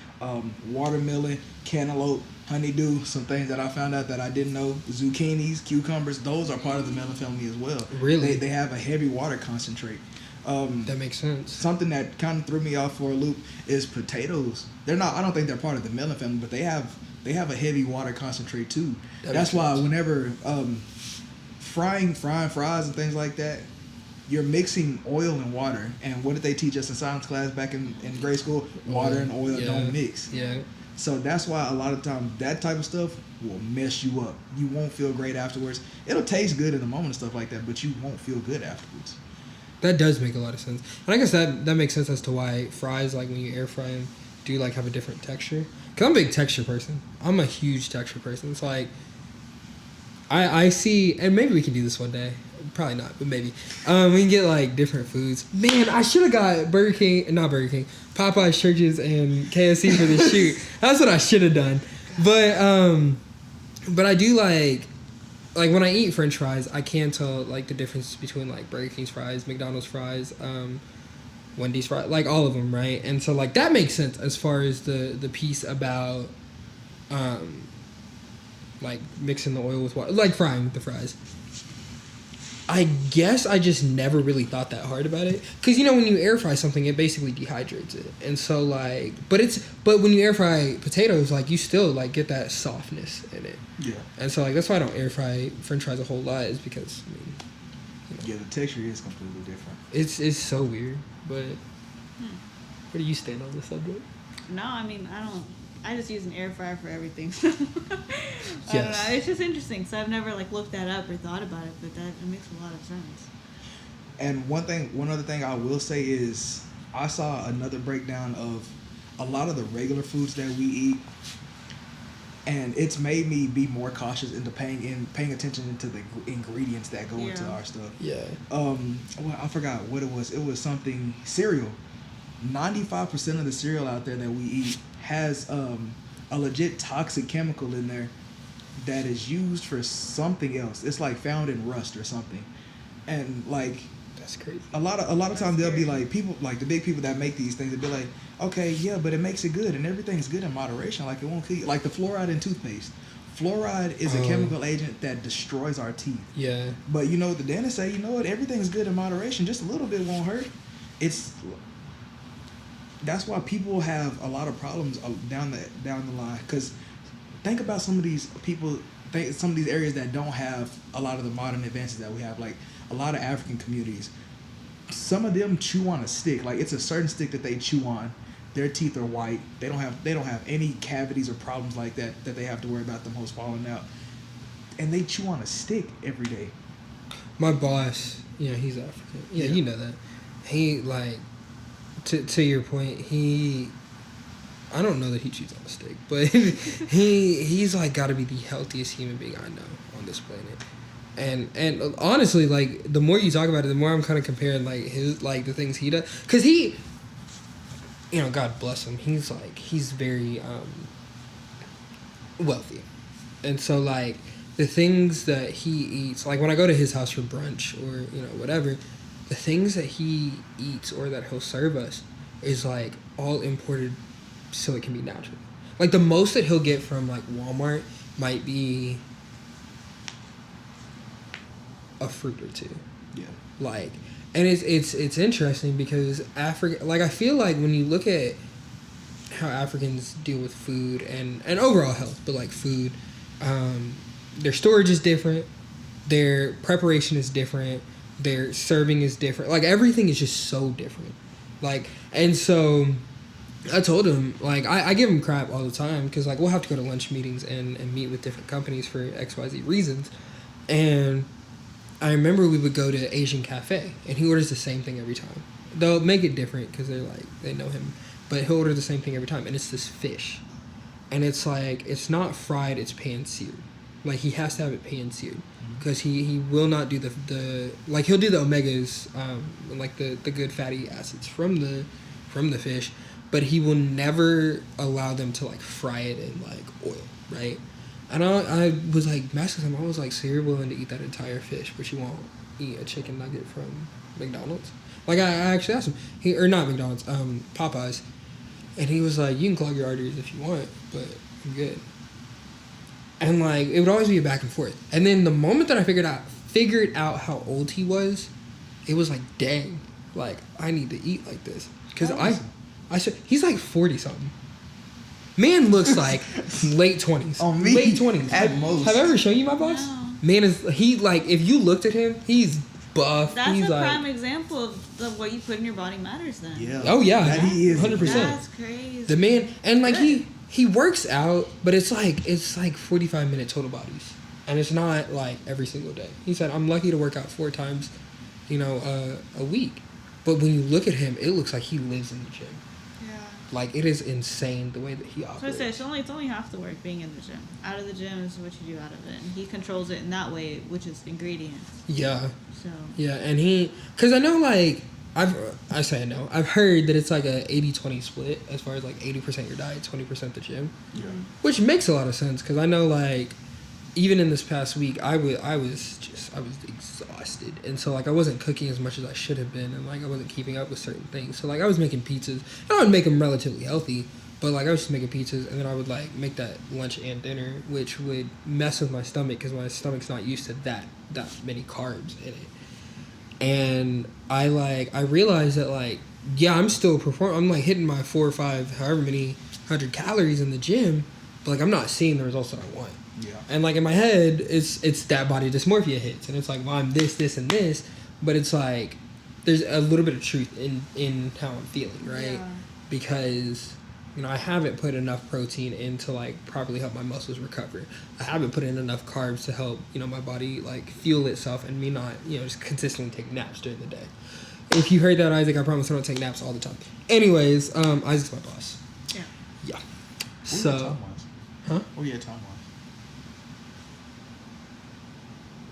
Watermelon, cantaloupe, honeydew, some things that I found out that I didn't know. Zucchinis, cucumbers, those are part of the melon family as well. Really? They have a heavy water concentrate. That makes sense. Something that kind of threw me off for a loop is potatoes. They're not. I don't think they're part of the melon family, but they have a heavy water concentrate too. That's why whenever frying fries and things like that, you're mixing oil and water. And what did they teach us in science class back in grade school? Water and oil don't mix. Yeah. So that's why a lot of times that type of stuff will mess you up. You won't feel great afterwards. It'll taste good in the moment and stuff like that, but you won't feel good afterwards. That does make a lot of sense. And I guess that makes sense as to why fries, like when you air fry them, do like have a different texture. Because I'm a big texture person. I'm a huge texture person. It's like, I see, and maybe we can do this one day. Probably not, but maybe. We can get like different foods. Man, I should have got Popeye's, Churches, and KFC for this shoot. That's what I should have done. But I do like when I eat French fries, I can tell like the difference between like Burger King's fries, McDonald's fries, Wendy's fries, like all of them, right? And so like that makes sense as far as the piece about like mixing the oil with water, like frying the fries. I guess I just never really thought that hard about it. Because, you know, when you air fry something, it basically dehydrates it. And so, like, but when you air fry potatoes, like, you still, like, get that softness in it. Yeah. And so, like, that's why I don't air fry French fries a whole lot, is because, I mean, you know, yeah, the texture is completely different. It's so weird. But where do you stand on this subject? No, I mean, I just use an air fryer for everything. I don't know. It's just interesting. So I've never like looked that up or thought about it, but it makes a lot of sense. And one other thing I will say is I saw another breakdown of a lot of the regular foods that we eat, and it's made me be more cautious into paying attention into the ingredients that go into our stuff. Yeah. Well, I forgot what it was. It was something cereal. 95% of the cereal out there that we eat has a legit toxic chemical in there that is used for something else. It's like found in rust or something, and like that's crazy. A lot of times they'll be like, people like the big people that make these things, they'll be like, okay, yeah, but it makes it good and everything's good in moderation. Like it won't kill you. Like the fluoride in toothpaste. Fluoride is a chemical agent that destroys our teeth. Yeah. But you know what the dentists say? You know what? Everything's good in moderation. Just a little bit won't hurt. That's why people have a lot of problems down the line. Because think about some of these areas that don't have a lot of the modern advances that we have. Like a lot of African communities, some of them chew on a stick. Like it's a certain stick that they chew on. Their teeth are white. They don't have any cavities or problems like that they have to worry about them hoes falling out. And they chew on a stick every day. My boss, he's African. Yeah, you know that. He like. To your point, I don't know that he chews on a stick, but he's like got to be the healthiest human being I know on this planet. And honestly, like the more you talk about it, the more I'm kind of comparing like his like the things he does, because he, God bless him, he's very wealthy, and so like the things that he eats, like when I go to his house for brunch or whatever. The things that he eats or that he'll serve us is like all imported so it can be natural. Like the most that he'll get from like Walmart might be a fruit or two. Yeah. Like, and it's interesting because Africa, like I feel like when you look at how Africans deal with food and overall health, but like food, their storage is different, their preparation is different. Their serving is different. Like everything is just so different. Like, and so I told him, like, I give him crap all the time because like we'll have to go to lunch meetings and meet with different companies for XYZ reasons. And I remember we would go to Asian Cafe and he orders the same thing every time. they'll make it different because they're like, they know him. But he'll order the same thing every time. And it's this fish. And it's like, it's not fried, it's pan-seared. Like, he has to have it pan-seared. Because he will not do the like, he'll do the omegas, like the good fatty acids from the fish. But he will never allow them to, like, fry it in, like, oil, right? And I was, like, messing with him. I was like, so you're willing to eat that entire fish, but you won't eat a chicken nugget from McDonald's? Like, I actually asked him. Or not McDonald's, Popeyes. And he was like, you can clog your arteries if you want, but I'm good. And, like, it would always be a back and forth. And then the moment that I figured out how old he was, it was like, dang, like, I need to eat like this. Because I said, he's like 40-something. Man looks like late 20s. Oh, me? Late 20s. At most. Have I ever shown you my boss? No. Man is, he, like, if you looked at him, he's buff. That's he's a like, prime example of what you put in your body matters then. Yeah. Oh, yeah. That he is. 100%. That's crazy. The man, and, like, he works out, but it's like 45-minute total bodies. And it's not, like, every single day. He said, I'm lucky to work out 4 times, a week. But when you look at him, it looks like he lives in the gym. Yeah. Like, it is insane the way that he operates. So I say it's only half the work being in the gym. Out of the gym is what you do out of it, and he controls it in that way, which is ingredients. Yeah. So. Yeah, and because I know, like, I've heard that it's like a 80-20 split as far as like 80% your diet, 20% the gym. Yeah. Which makes a lot of sense because I know, like, even in this past week, I was exhausted, and so, like, I wasn't cooking as much as I should have been, and, like, I wasn't keeping up with certain things. So, like, I was making pizzas. I would make them relatively healthy, but, like, I was just making pizzas, and then I would, like, make that lunch and dinner, which would mess with my stomach because my stomach's not used to that many carbs in it. And I realized that, like, yeah, I'm still performing. I'm, like, hitting my 4 or 5, however many 100 calories in the gym, but, like, I'm not seeing the results that I want. Yeah. And, like, in my head, it's that body dysmorphia hits. And it's like, well, I'm this, and this. But it's like, there's a little bit of truth in how I'm feeling, right? Yeah. Because, I haven't put enough protein in to, like, properly help my muscles recover. I haven't put in enough carbs to help, my body, like, fuel itself and me not, just consistently take naps during the day. If you heard that, Isaac, I promise I don't take naps all the time. Anyways, Isaac's my boss. Yeah. Yeah. So. Huh? Oh, yeah, time-wise.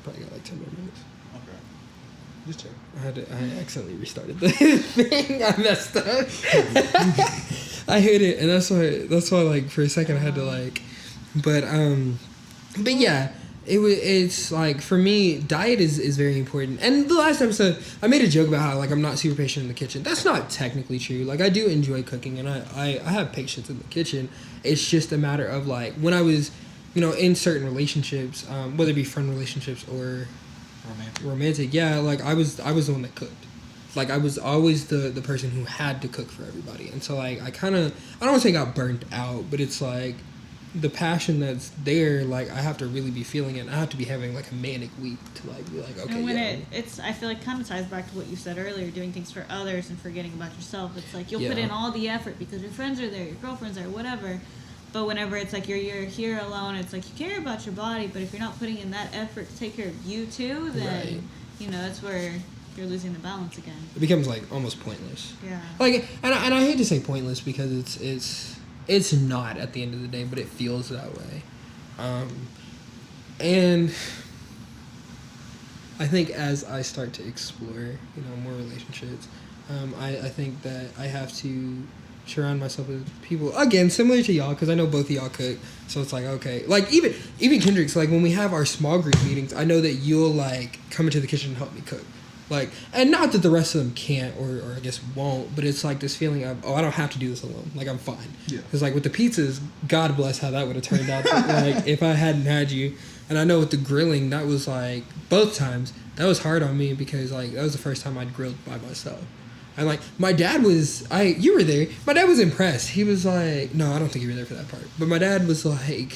Probably got like 10 more minutes. Okay. Just check. I accidentally restarted the thing. I messed up. I hit it, and that's why like for a second I had to like, but yeah, it's like for me diet is very important. And the last episode I made a joke about how like I'm not super patient in the kitchen. That's not technically true. Like I do enjoy cooking, and I have patience in the kitchen. It's just a matter of like when I was, in certain relationships, whether it be friend relationships or romantic, yeah, like I was the one that cooked. Like I was always the person who had to cook for everybody. And so like I don't want to say I got burnt out, but it's like the passion that's there, like I have to really be feeling it. I have to be having like a manic week to like be like, okay. And when it's I feel like kind of ties back to what you said earlier, doing things for others and forgetting about yourself. It's like you'll put in all the effort because your friends are there, your girlfriends are, whatever. But whenever it's like you're here alone, it's like you care about your body, but if you're not putting in that effort to take care of you too, then that's where you're losing the balance again. It becomes like almost pointless. Yeah. Like, and I hate to say pointless because it's not at the end of the day, but it feels that way. And I think as I start to explore, more relationships, I think that I have to surround myself with people again similar to y'all because I know both of y'all cook, so it's like okay, like even Kendrix, like when we have our small group meetings, I know that you'll like come into the kitchen and help me cook, like, and not that the rest of them can't or I guess won't, but it's like this feeling of I don't have to do this alone, like I'm fine. Yeah. Because like with the pizzas, God bless how that would have turned out. Like if I hadn't had you, and I know with the grilling, that was like both times that was hard on me because like that was the first time I'd grilled by myself. And like my dad was, you were there. My dad was impressed. He was like, no, I don't think you were there for that part. But my dad was like,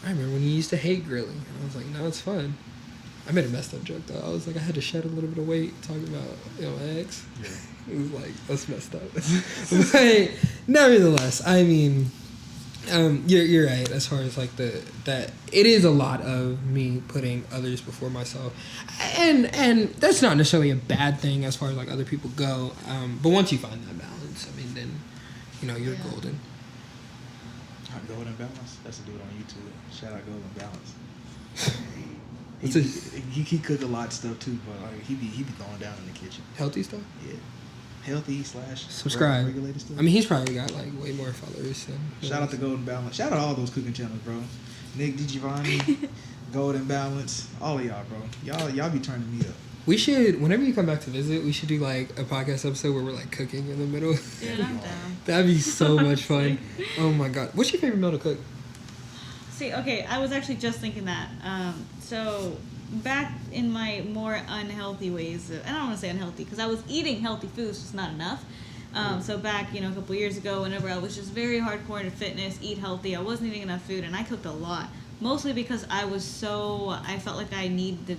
I remember when you used to hate grilling. And I was like, no, it's fun. I made a messed up joke though. I was like, I had to shed a little bit of weight talking about my ex. Yeah. It was like that's messed up. But nevertheless, I mean, You're right as far as like that it is a lot of me putting others before myself, and that's not necessarily a bad thing as far as like other people go. But once you find that balance, I mean, then you're golden. Golden Balance. That's a dude on YouTube. Shout out Golden Balance. He cook a lot of stuff too, but like, he be throwing down in the kitchen. Healthy stuff. Yeah. Healthy / subscribe. Regulated stuff. I mean, he's probably got like way more followers. Shout out to Golden Balance. Shout out all those cooking channels, bro. Nick DiGiovanni, Golden Balance, all of y'all, bro. Y'all be turning me up. We should, whenever you come back to visit, we should do like a podcast episode where we're like cooking in the middle. Dude, I'm down. That'd be so much fun. Oh my god, what's your favorite meal to cook? See, okay, I was actually just thinking that. So back in my more unhealthy ways, I don't want to say unhealthy because I was eating healthy foods, just not enough. So back, a couple years ago, whenever I was just very hardcore into fitness, eat healthy, I wasn't eating enough food, and I cooked a lot. Mostly because I felt like I needed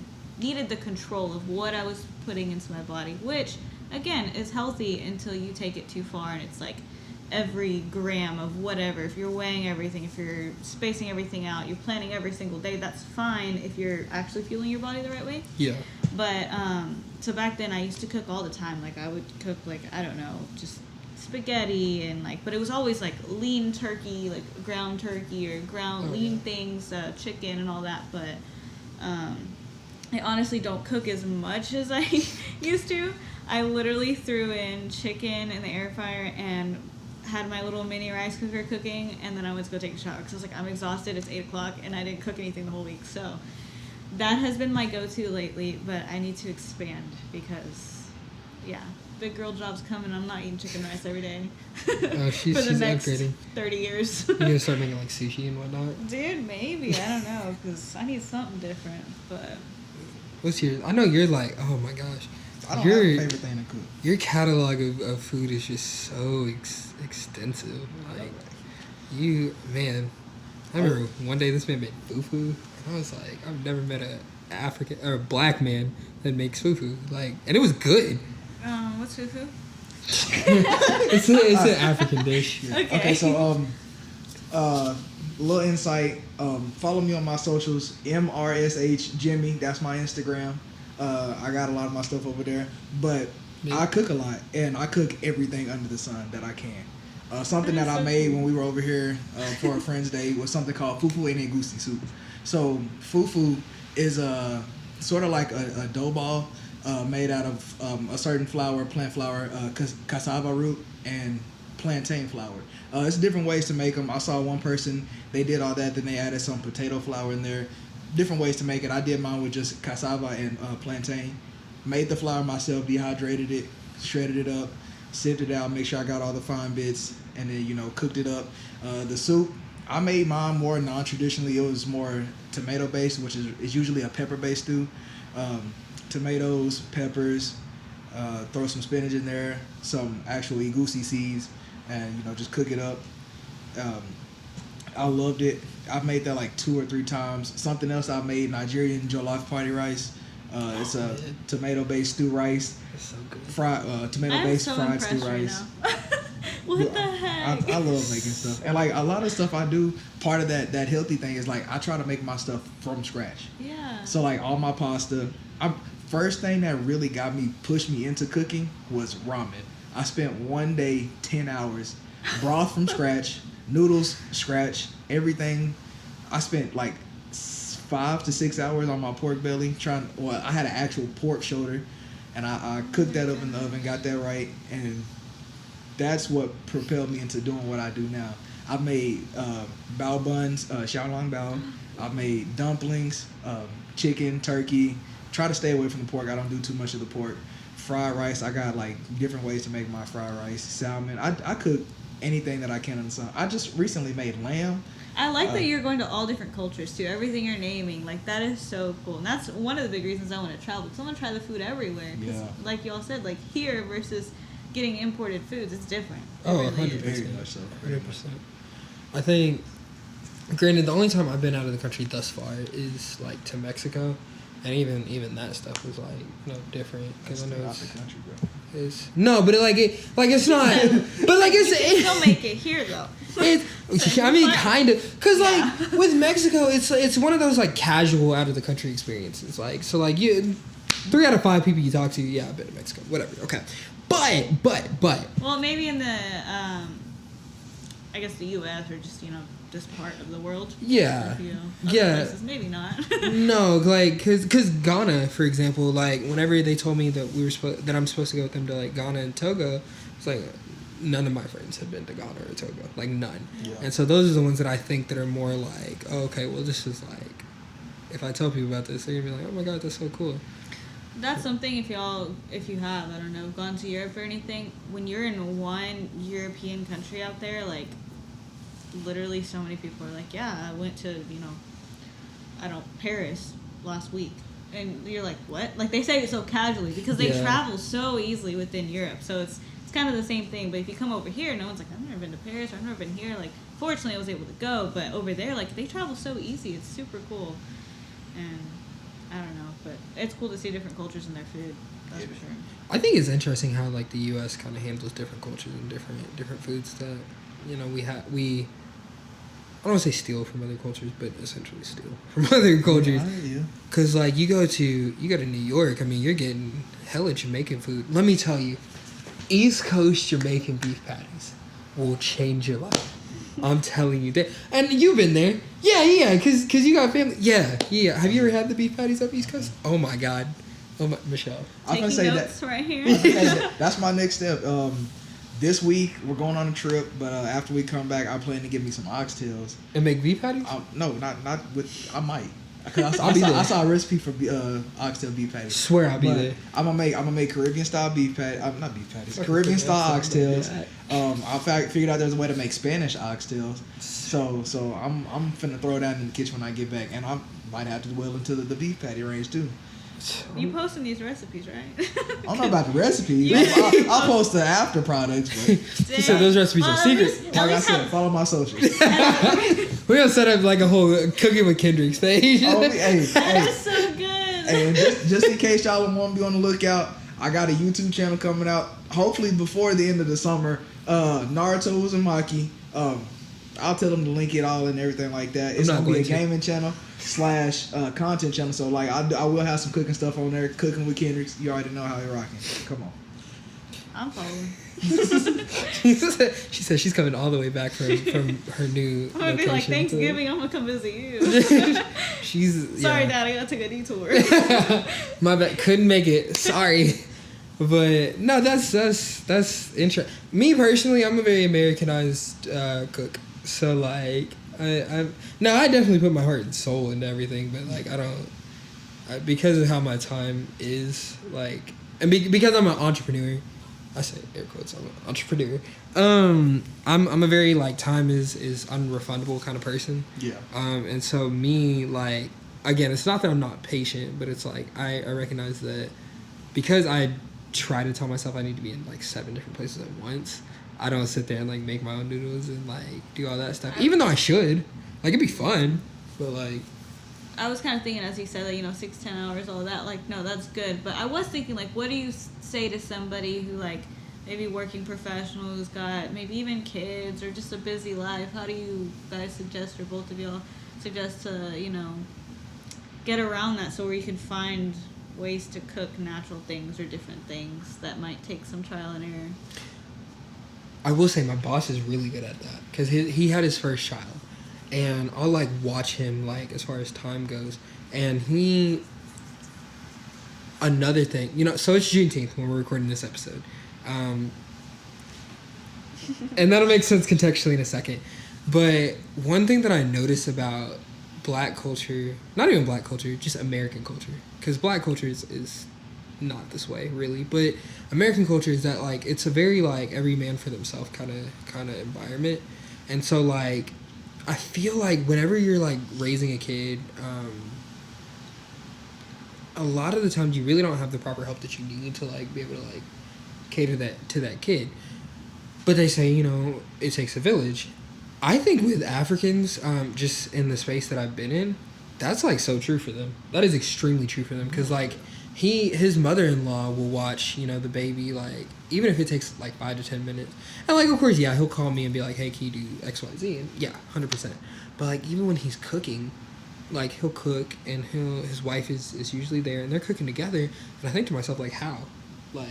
the control of what I was putting into my body, which, again, is healthy until you take it too far, and it's like every gram of whatever. If you're weighing everything, if you're spacing everything out, you're planning every single day, that's fine if you're actually fueling your body the right way. Yeah. But, so back then I used to cook all the time. Like, I would cook, like, I don't know, just spaghetti and, like, but it was always, like, lean turkey, like, ground turkey or lean things, chicken and all that. But, I honestly don't cook as much as I used to. I literally threw in chicken in the air fryer and had my little mini rice cooker cooking, and then I went to go take a shower because I was like, I'm exhausted, it's 8 o'clock, and I didn't cook anything the whole week. So that has been my go-to lately, but I need to expand because, big girl job's coming. I'm not eating chicken rice every day she's for the next upgrading. 30 years. You're going to start making like sushi and whatnot? Dude, maybe. I don't know because I need something different, but... What's yours? I know you're like, oh my gosh. I don't have a favorite thing to cook. Your catalog of food is just so extensive. Like, man. I remember one day this man made fufu, and I was like, I've never met a African or a black man that makes fufu. Like, and it was good. What's fufu? It's an African dish. Okay, so little insight. Follow me on my socials, mrshjimmy. That's my Instagram. I got a lot of my stuff over there, but I cook a lot, and I cook everything under the sun that I can. Something that I made when we were over here for a friend's day was something called fufu and egusi soup. So fufu is sort of like a dough ball made out of a certain flour, plant flour, cassava root, and plantain flour. It's different ways to make them. I saw one person, they did all that, then they added some potato flour in there. Different ways to make it. I did mine with just cassava and plantain. Made the flour myself, dehydrated it, shredded it up, sifted it out, make sure I got all the fine bits, and then, cooked it up. The soup, I made mine more non-traditionally. It was more tomato-based, which is usually a pepper-based stew. Tomatoes, peppers, throw some spinach in there, some actual egusi seeds, and, just cook it up. I loved it. I've made that like 2 or 3 times. Something else I made, Nigerian jollof party rice. It's a tomato-based stew rice. It's so good. Tomato-based fried stew rice. Right what the heck? I love making stuff. And like a lot of stuff I do, part of that healthy thing is like I try to make my stuff from scratch. Yeah. So like all my pasta, first thing that really pushed me into cooking was ramen. I spent one day, 10 hours, broth from scratch, noodles, scratch, everything. I spent like 5 to 6 hours on my pork belly I had an actual pork shoulder, and I cooked that up in the oven, got that right, and that's what propelled me into doing what I do now. I've made bao buns, xiaolong bao. I've made dumplings, chicken, turkey. Try to stay away from the pork. I don't do too much of the pork. Fried rice, I got like different ways to make my fried rice. Salmon, I cook anything that I can in the sun. I just recently made lamb. I like that you're going to all different cultures too. Everything you're naming, like that is so cool. And that's one of the big reasons I want to travel. Because I want to try the food everywhere. Because like y'all said, like here versus getting imported foods, it's different. Oh, really 100%. Very much so. 100%. I think, granted, the only time I've been out of the country thus far is like to Mexico. And even that stuff was like, you know, different because I know out the country, bro. It's no, but it's not. But like it's Don't make it here though. I mean, kind of, cause like with Mexico, it's one of those like casual out of the country experiences. Like so, like 3 out of 5 people you talk to, yeah, I've been to Mexico, whatever. Okay, but. Well, maybe in the I guess the U.S. or just this part of the world. Yeah. Other places, maybe not. No, like, cause Ghana, for example, like whenever they told me that that I'm supposed to go with them to like Ghana and Togo, it's like none of my friends have been to Ghana or Togo, like none. Yeah. And so those are the ones that I think that are more like, oh, okay, well this is like, if I tell people about this, they're gonna be like, oh my god, that's so cool. That's something if you have, I don't know, gone to Europe or anything, when you're in one European country out there, like, literally so many people are like, yeah, I went to, I don't know, Paris last week. And you're like, what? Like, they say it so casually because they travel so easily within Europe. So it's kind of the same thing. But if you come over here, no one's like, I've never been to Paris or I've never been here. Like, fortunately, I was able to go. But over there, like, they travel so easy. It's super cool. And I don't know. But it's cool to see different cultures in their food. That's for sure. I think it's interesting how, like, the U.S. kind of handles different cultures and different foods that, we I don't want to say steal from other cultures, but essentially steal from other cultures. Yeah. Cause like you go to New York, I mean you're getting hella Jamaican food. Let me tell you, East Coast Jamaican beef patties will change your life. I'm telling you that. And you've been there, yeah. Cause you got family, yeah. Have you ever had the beef patties up East Coast? Oh my god, Michelle. I'm gonna say that right here. That's my next step. This week we're going on a trip, but after we come back, I plan to get me some oxtails and make beef patties. No, not with. I might. I saw a recipe for oxtail beef patties. Swear I'll be there. I'm gonna make Caribbean style beef patties. Not beef patties. Caribbean style oxtails. I figured out there's a way to make Spanish oxtails. So I'm finna throw that in the kitchen when I get back, and I might have to dwell into the beef patty range too. You posting these recipes, right? I don't know about the recipes. I'll post the after products. But she said those recipes are secret. Like I said, follow my socials. We're gonna set up like a whole cooking with Kendrix page. That's so good. And just in case y'all want to be on the lookout, I got a YouTube channel coming out. Hopefully before the end of the summer. Naruto Uzumaki. I'll tell them to link it all and everything like that. It's gonna be a gaming channel / content channel. So like I will have some cooking stuff on there. Cooking with Kendrix. You already know how they're rocking. Come on. I'm following. She said she's coming all the way back from her new. I'm gonna be like, Thanksgiving. I'm gonna come visit you. Sorry, Dad. I gotta take a detour. My bad. Couldn't make it. Sorry. But no, that's interesting. Me personally, I'm a very Americanized cook. So like I definitely put my heart and soul into everything, but like because of how my time is like, and because I'm an entrepreneur, I say air quotes, I'm an entrepreneur. I'm a very like time is unrefundable kind of person. Yeah. And so me like again, it's not that I'm not patient, but it's like I recognize that because I try to tell myself I need to be in like 7 different places at once. I don't sit there and like make my own noodles and like do all that stuff. Even though I should, like it'd be fun, but like. I was kind of thinking as you said that 6-10 hours, all that. Like no, that's good. But I was thinking like, what do you say to somebody who like maybe working professional who's got maybe even kids or just a busy life? How do you guys suggest, or both of y'all suggest to get around that so where you can find ways to cook natural things or different things that might take some trial and error? I will say my boss is really good at that because he had his first child, and I'll like watch him like as far as time goes, and another thing, so it's Juneteenth when we're recording this episode, and that'll make sense contextually in a second, but one thing that I notice about Black culture, not even Black culture, just American culture, because Black culture is not this way really, but American culture is that like it's a very like every man for themselves kind of environment, and so like I feel like whenever you're like raising a kid, a lot of the times you really don't have the proper help that you need to like be able to like cater to that kid, but they say it takes a village. I think with Africans, just in the space that I've been in, that's like so true for them. That is extremely true for them because like his mother-in-law will watch, you know, the baby, like even if it takes like 5 to 10 minutes, and like of course, yeah, he'll call me and be like, hey, can you do XYZ? And yeah, 100%. But like even when he's cooking, like he'll cook and his wife is usually there and they're cooking together, and I think to myself like, how, like.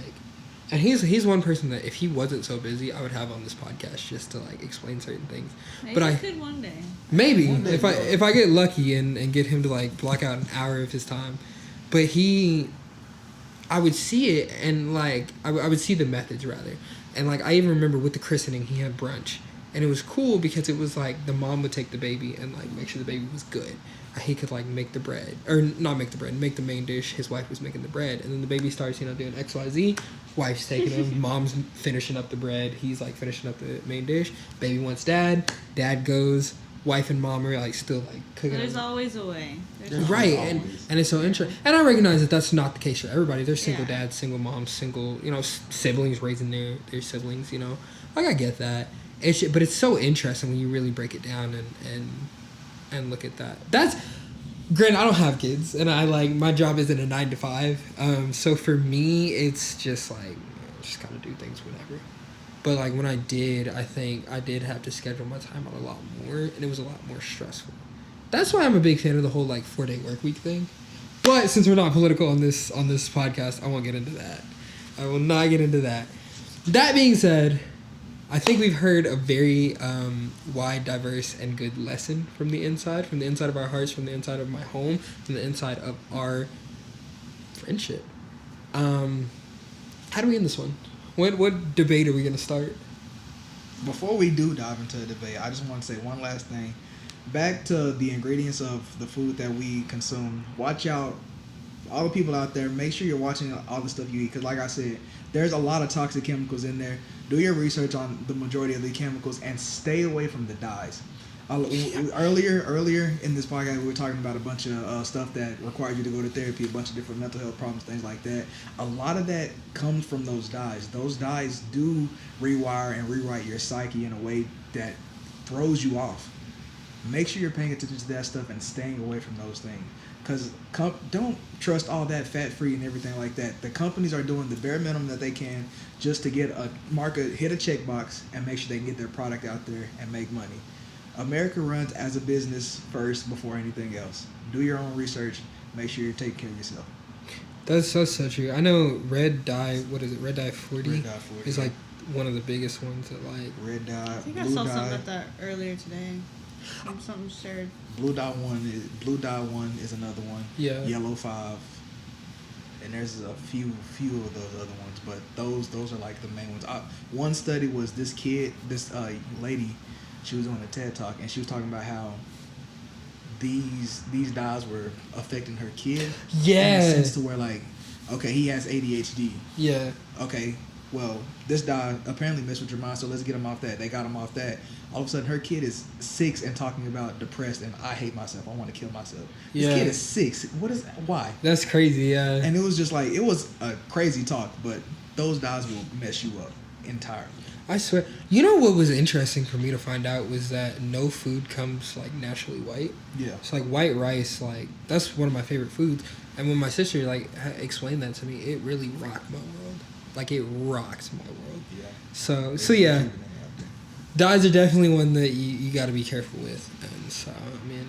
And he's one person that if he wasn't so busy, I would have on this podcast just to like explain certain things. Maybe but I could one day. Maybe one day, if I get lucky and get him to like block out an hour of his time, but I would see it and like I would see the methods rather, and like I even remember with the christening he had brunch, and it was cool because it was like the mom would take the baby and like make sure the baby was good. He could like make the bread, or not make the bread, make the main dish. His wife was making the bread, and then the baby starts, you know, doing XYZ. Wife's taking him, mom's finishing up the bread. He's like finishing up the main dish. Baby wants dad. Dad goes. Wife and mom are like still like cooking. There's always a way. Right, and it's so interesting. And I recognize that that's not the case for everybody. There's single dads, single moms, single, you know, siblings raising their siblings. You know, like I get that. But it's so interesting when you really break it down and look at that. That's granted, I don't have kids, and I like my job isn't a 9 to 5. So for me, it's just like just kind of do things whenever. But like when I think I did have to schedule my time out a lot more, and it was a lot more stressful. That's why I'm a big fan of the whole like 4-day work week thing. But since we're not political on this podcast, I won't get into that. I will not get into that. That being said, I think we've heard a very wide, diverse, and good lesson from the inside of our hearts, from the inside of my home, from the inside of our friendship. How do we end this one? What debate are we going to start? Before we do dive into a debate, I just want to say one last thing. Back to the ingredients of the food that we consume. Watch out, all the people out there, make sure you're watching all the stuff you eat. Because like I said, there's a lot of toxic chemicals in there. Do your research on the majority of the chemicals and stay away from the dyes. Earlier in this podcast, we were talking about a bunch of stuff that requires you to go to therapy, a bunch of different mental health problems, things like that. A lot of that comes from those dyes. Those dyes do rewire and rewrite your psyche in a way that throws you off. Make sure you're paying attention to that stuff and staying away from those things. Because don't trust all that fat-free and everything like that. The companies are doing the bare minimum that they can just to get a market, hit a checkbox, and make sure they can get their product out there and make money. America runs as a business first before anything else. Do your own research. Make sure you're taking care of yourself. That's so true. I know Red Dye, what is it? Red Dye 40? Red Dye 40 is like one of the biggest ones that like. Red Dye, I think Blue I saw Dye. something about that earlier today. Something shared. Blue Dye 1 is another one. Yeah. Yellow 5. And there's a few of those other ones, but those are like the main ones. One study was this lady, she was on a TED Talk, and she was talking about how these dyes were affecting her kid. Yeah. In the sense to where like, okay, he has ADHD. Yeah. Okay, well, this dye apparently messed with your mind, so let's get him off that. They got him off that. All of a sudden, her kid is 6 and talking about depressed and I hate myself. I want to kill myself. This kid is 6. Why? That's crazy, yeah. And it was just like, it was a crazy talk, but those dyes will mess you up entirely. I swear. You know what was interesting for me to find out was that no food comes like naturally white. Yeah. It's like white rice, like that's one of my favorite foods. And when my sister like explained that to me, it really rocked my world. Like it rocked my world. Yeah. So yeah. Dyes are definitely one that you got to be careful with. And so, I mean,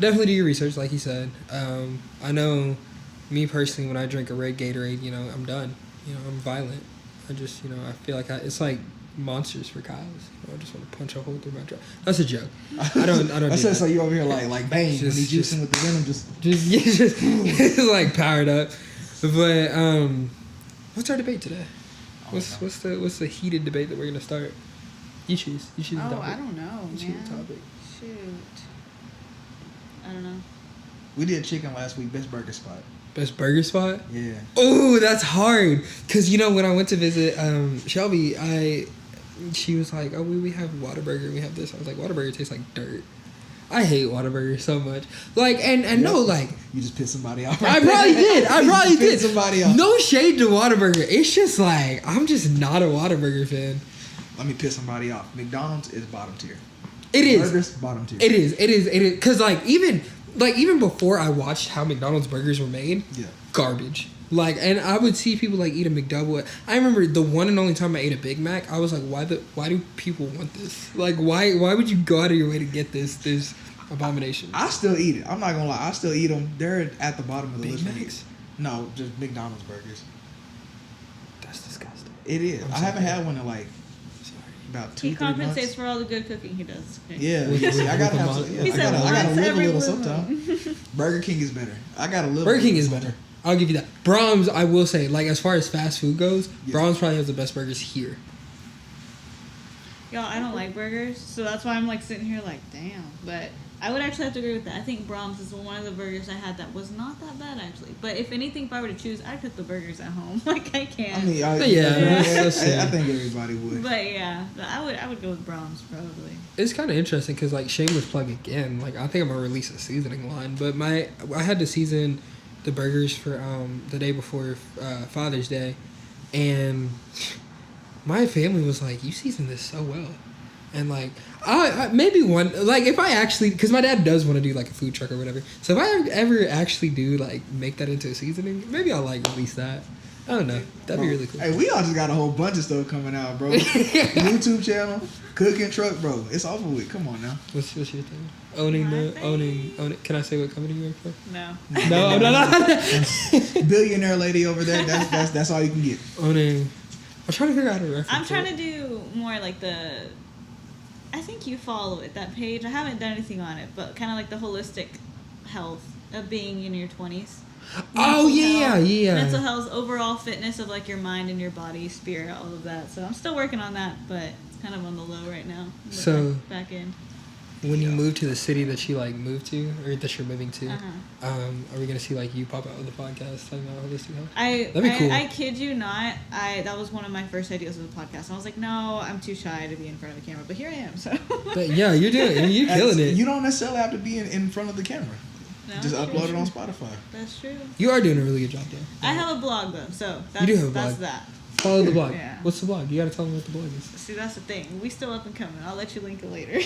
definitely do your research, like you said. I know me personally, when I drink a red Gatorade, you know, I'm done. You know, I'm violent. I just, you know, I feel like it's like Monsters for cows. You know, I just want to punch a hole through my jaw. That's a joke. I don't do that. So you over here like Bane when he's juicing with the venom, just like powered up. But what's our debate today? What's the heated debate that we're gonna start? You choose the topic. I don't know, you choose man. the topic. Shoot. I don't know. We did chicken last week. Best burger spot. Best burger spot? Yeah. Oh, that's hard. Because, you know, when I went to visit Shelby, she was like, oh, we have Whataburger, we have this. I was like, Whataburger tastes like dirt. I hate Whataburger so much. Like, and no, like... You just pissed somebody off. I probably did. Pissed somebody off. No shade to Whataburger. It's just like, I'm just not a Whataburger fan. Let me piss somebody off. McDonald's is bottom tier. It is. Burgers, bottom tier. It is. Because, like, even like even before I watched how McDonald's burgers were made, garbage. Like, and I would see people like eat a McDouble. I remember the one and only time I ate a Big Mac, I was like, why do people want this? Like, why would you go out of your way to get this abomination? I still eat it. I'm not gonna lie. I still eat them. They're at the bottom of the Big list. Macs? No, just McDonald's burgers. That's disgusting. It is. I haven't had one in like about 2-3 months. He compensates for all the good cooking he does. Yeah, I gotta have some. Yeah, He said I gotta once live a every little blue sometime. Burger King is better. I gotta live. Burger King is better. I'll give you that. Brahms, I will say, like as far as fast food goes, Brahms probably has the best burgers here. Y'all, I don't like burgers, so that's why I'm like sitting here like, damn. But I would actually have to agree with that. I think Brahms is one of the burgers I had that was not that bad actually. But if anything, if I were to choose, I'd cook the burgers at home. Like I can't. I mean, I think everybody would. But yeah, I would go with Brahms probably. It's kind of interesting because like shameless plug again. Like I think I'm gonna release a seasoning line, but I had to season the burgers for the day before Father's Day, and my family was like, "You seasoned this so well," and like I maybe one like if I actually because my dad does want to do like a food truck or whatever. So if I ever actually do like make that into a seasoning, maybe I'll like release that. I don't know. That'd be really cool. Hey, we all just got a whole bunch of stuff coming out, bro. YouTube channel, cooking truck, bro. It's over with. Come on now. What's your thing? Owning. Can I say what company you work for? No. No. Billionaire lady over there. That's all you can get. Owning. I'm trying to figure out how to reference. I'm trying to do more like the. I think you follow it, that page. I haven't done anything on it, but kind of like the holistic health of being in your 20s. Oh yeah. Mental health, overall fitness of like your mind and your body, spirit, all of that. So I'm still working on that, but it's kind of on the low right now. So back in. When you move to the city that you like moved to or that you're moving to, are we gonna see like you pop out with the podcast talking about holistic health? That'd be cool. I kid you not. That was one of my first ideas of the podcast. I was like, no, I'm too shy to be in front of the camera, but here I am. So. But yeah, you're killing it. You don't necessarily have to be in front of the camera. No, just upload it on Spotify. That's true. You are doing a really good job, though. I have a blog though, so that's, you do have a blog. That's that. Follow the blog. Yeah. What's the blog? You gotta tell them what the blog is. See, that's the thing. We still up and coming. I'll let you link it later.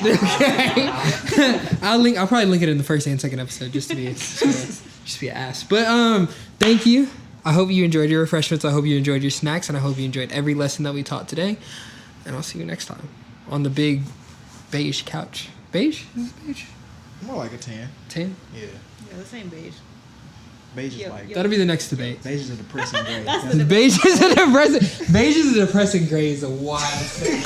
I'll probably link it in the first and second episode just to be an ass. But thank you. I hope you enjoyed your refreshments. I hope you enjoyed your snacks, and I hope you enjoyed every lesson that we taught today. And I'll see you next time on the big beige couch. Beige? Is it beige? More like a tan. Tan? Yeah. Yeah, the same beige. Beige is like... That'll be the next debate. Beige is a depressing gray. Beige is a depressing gray is a wild thing.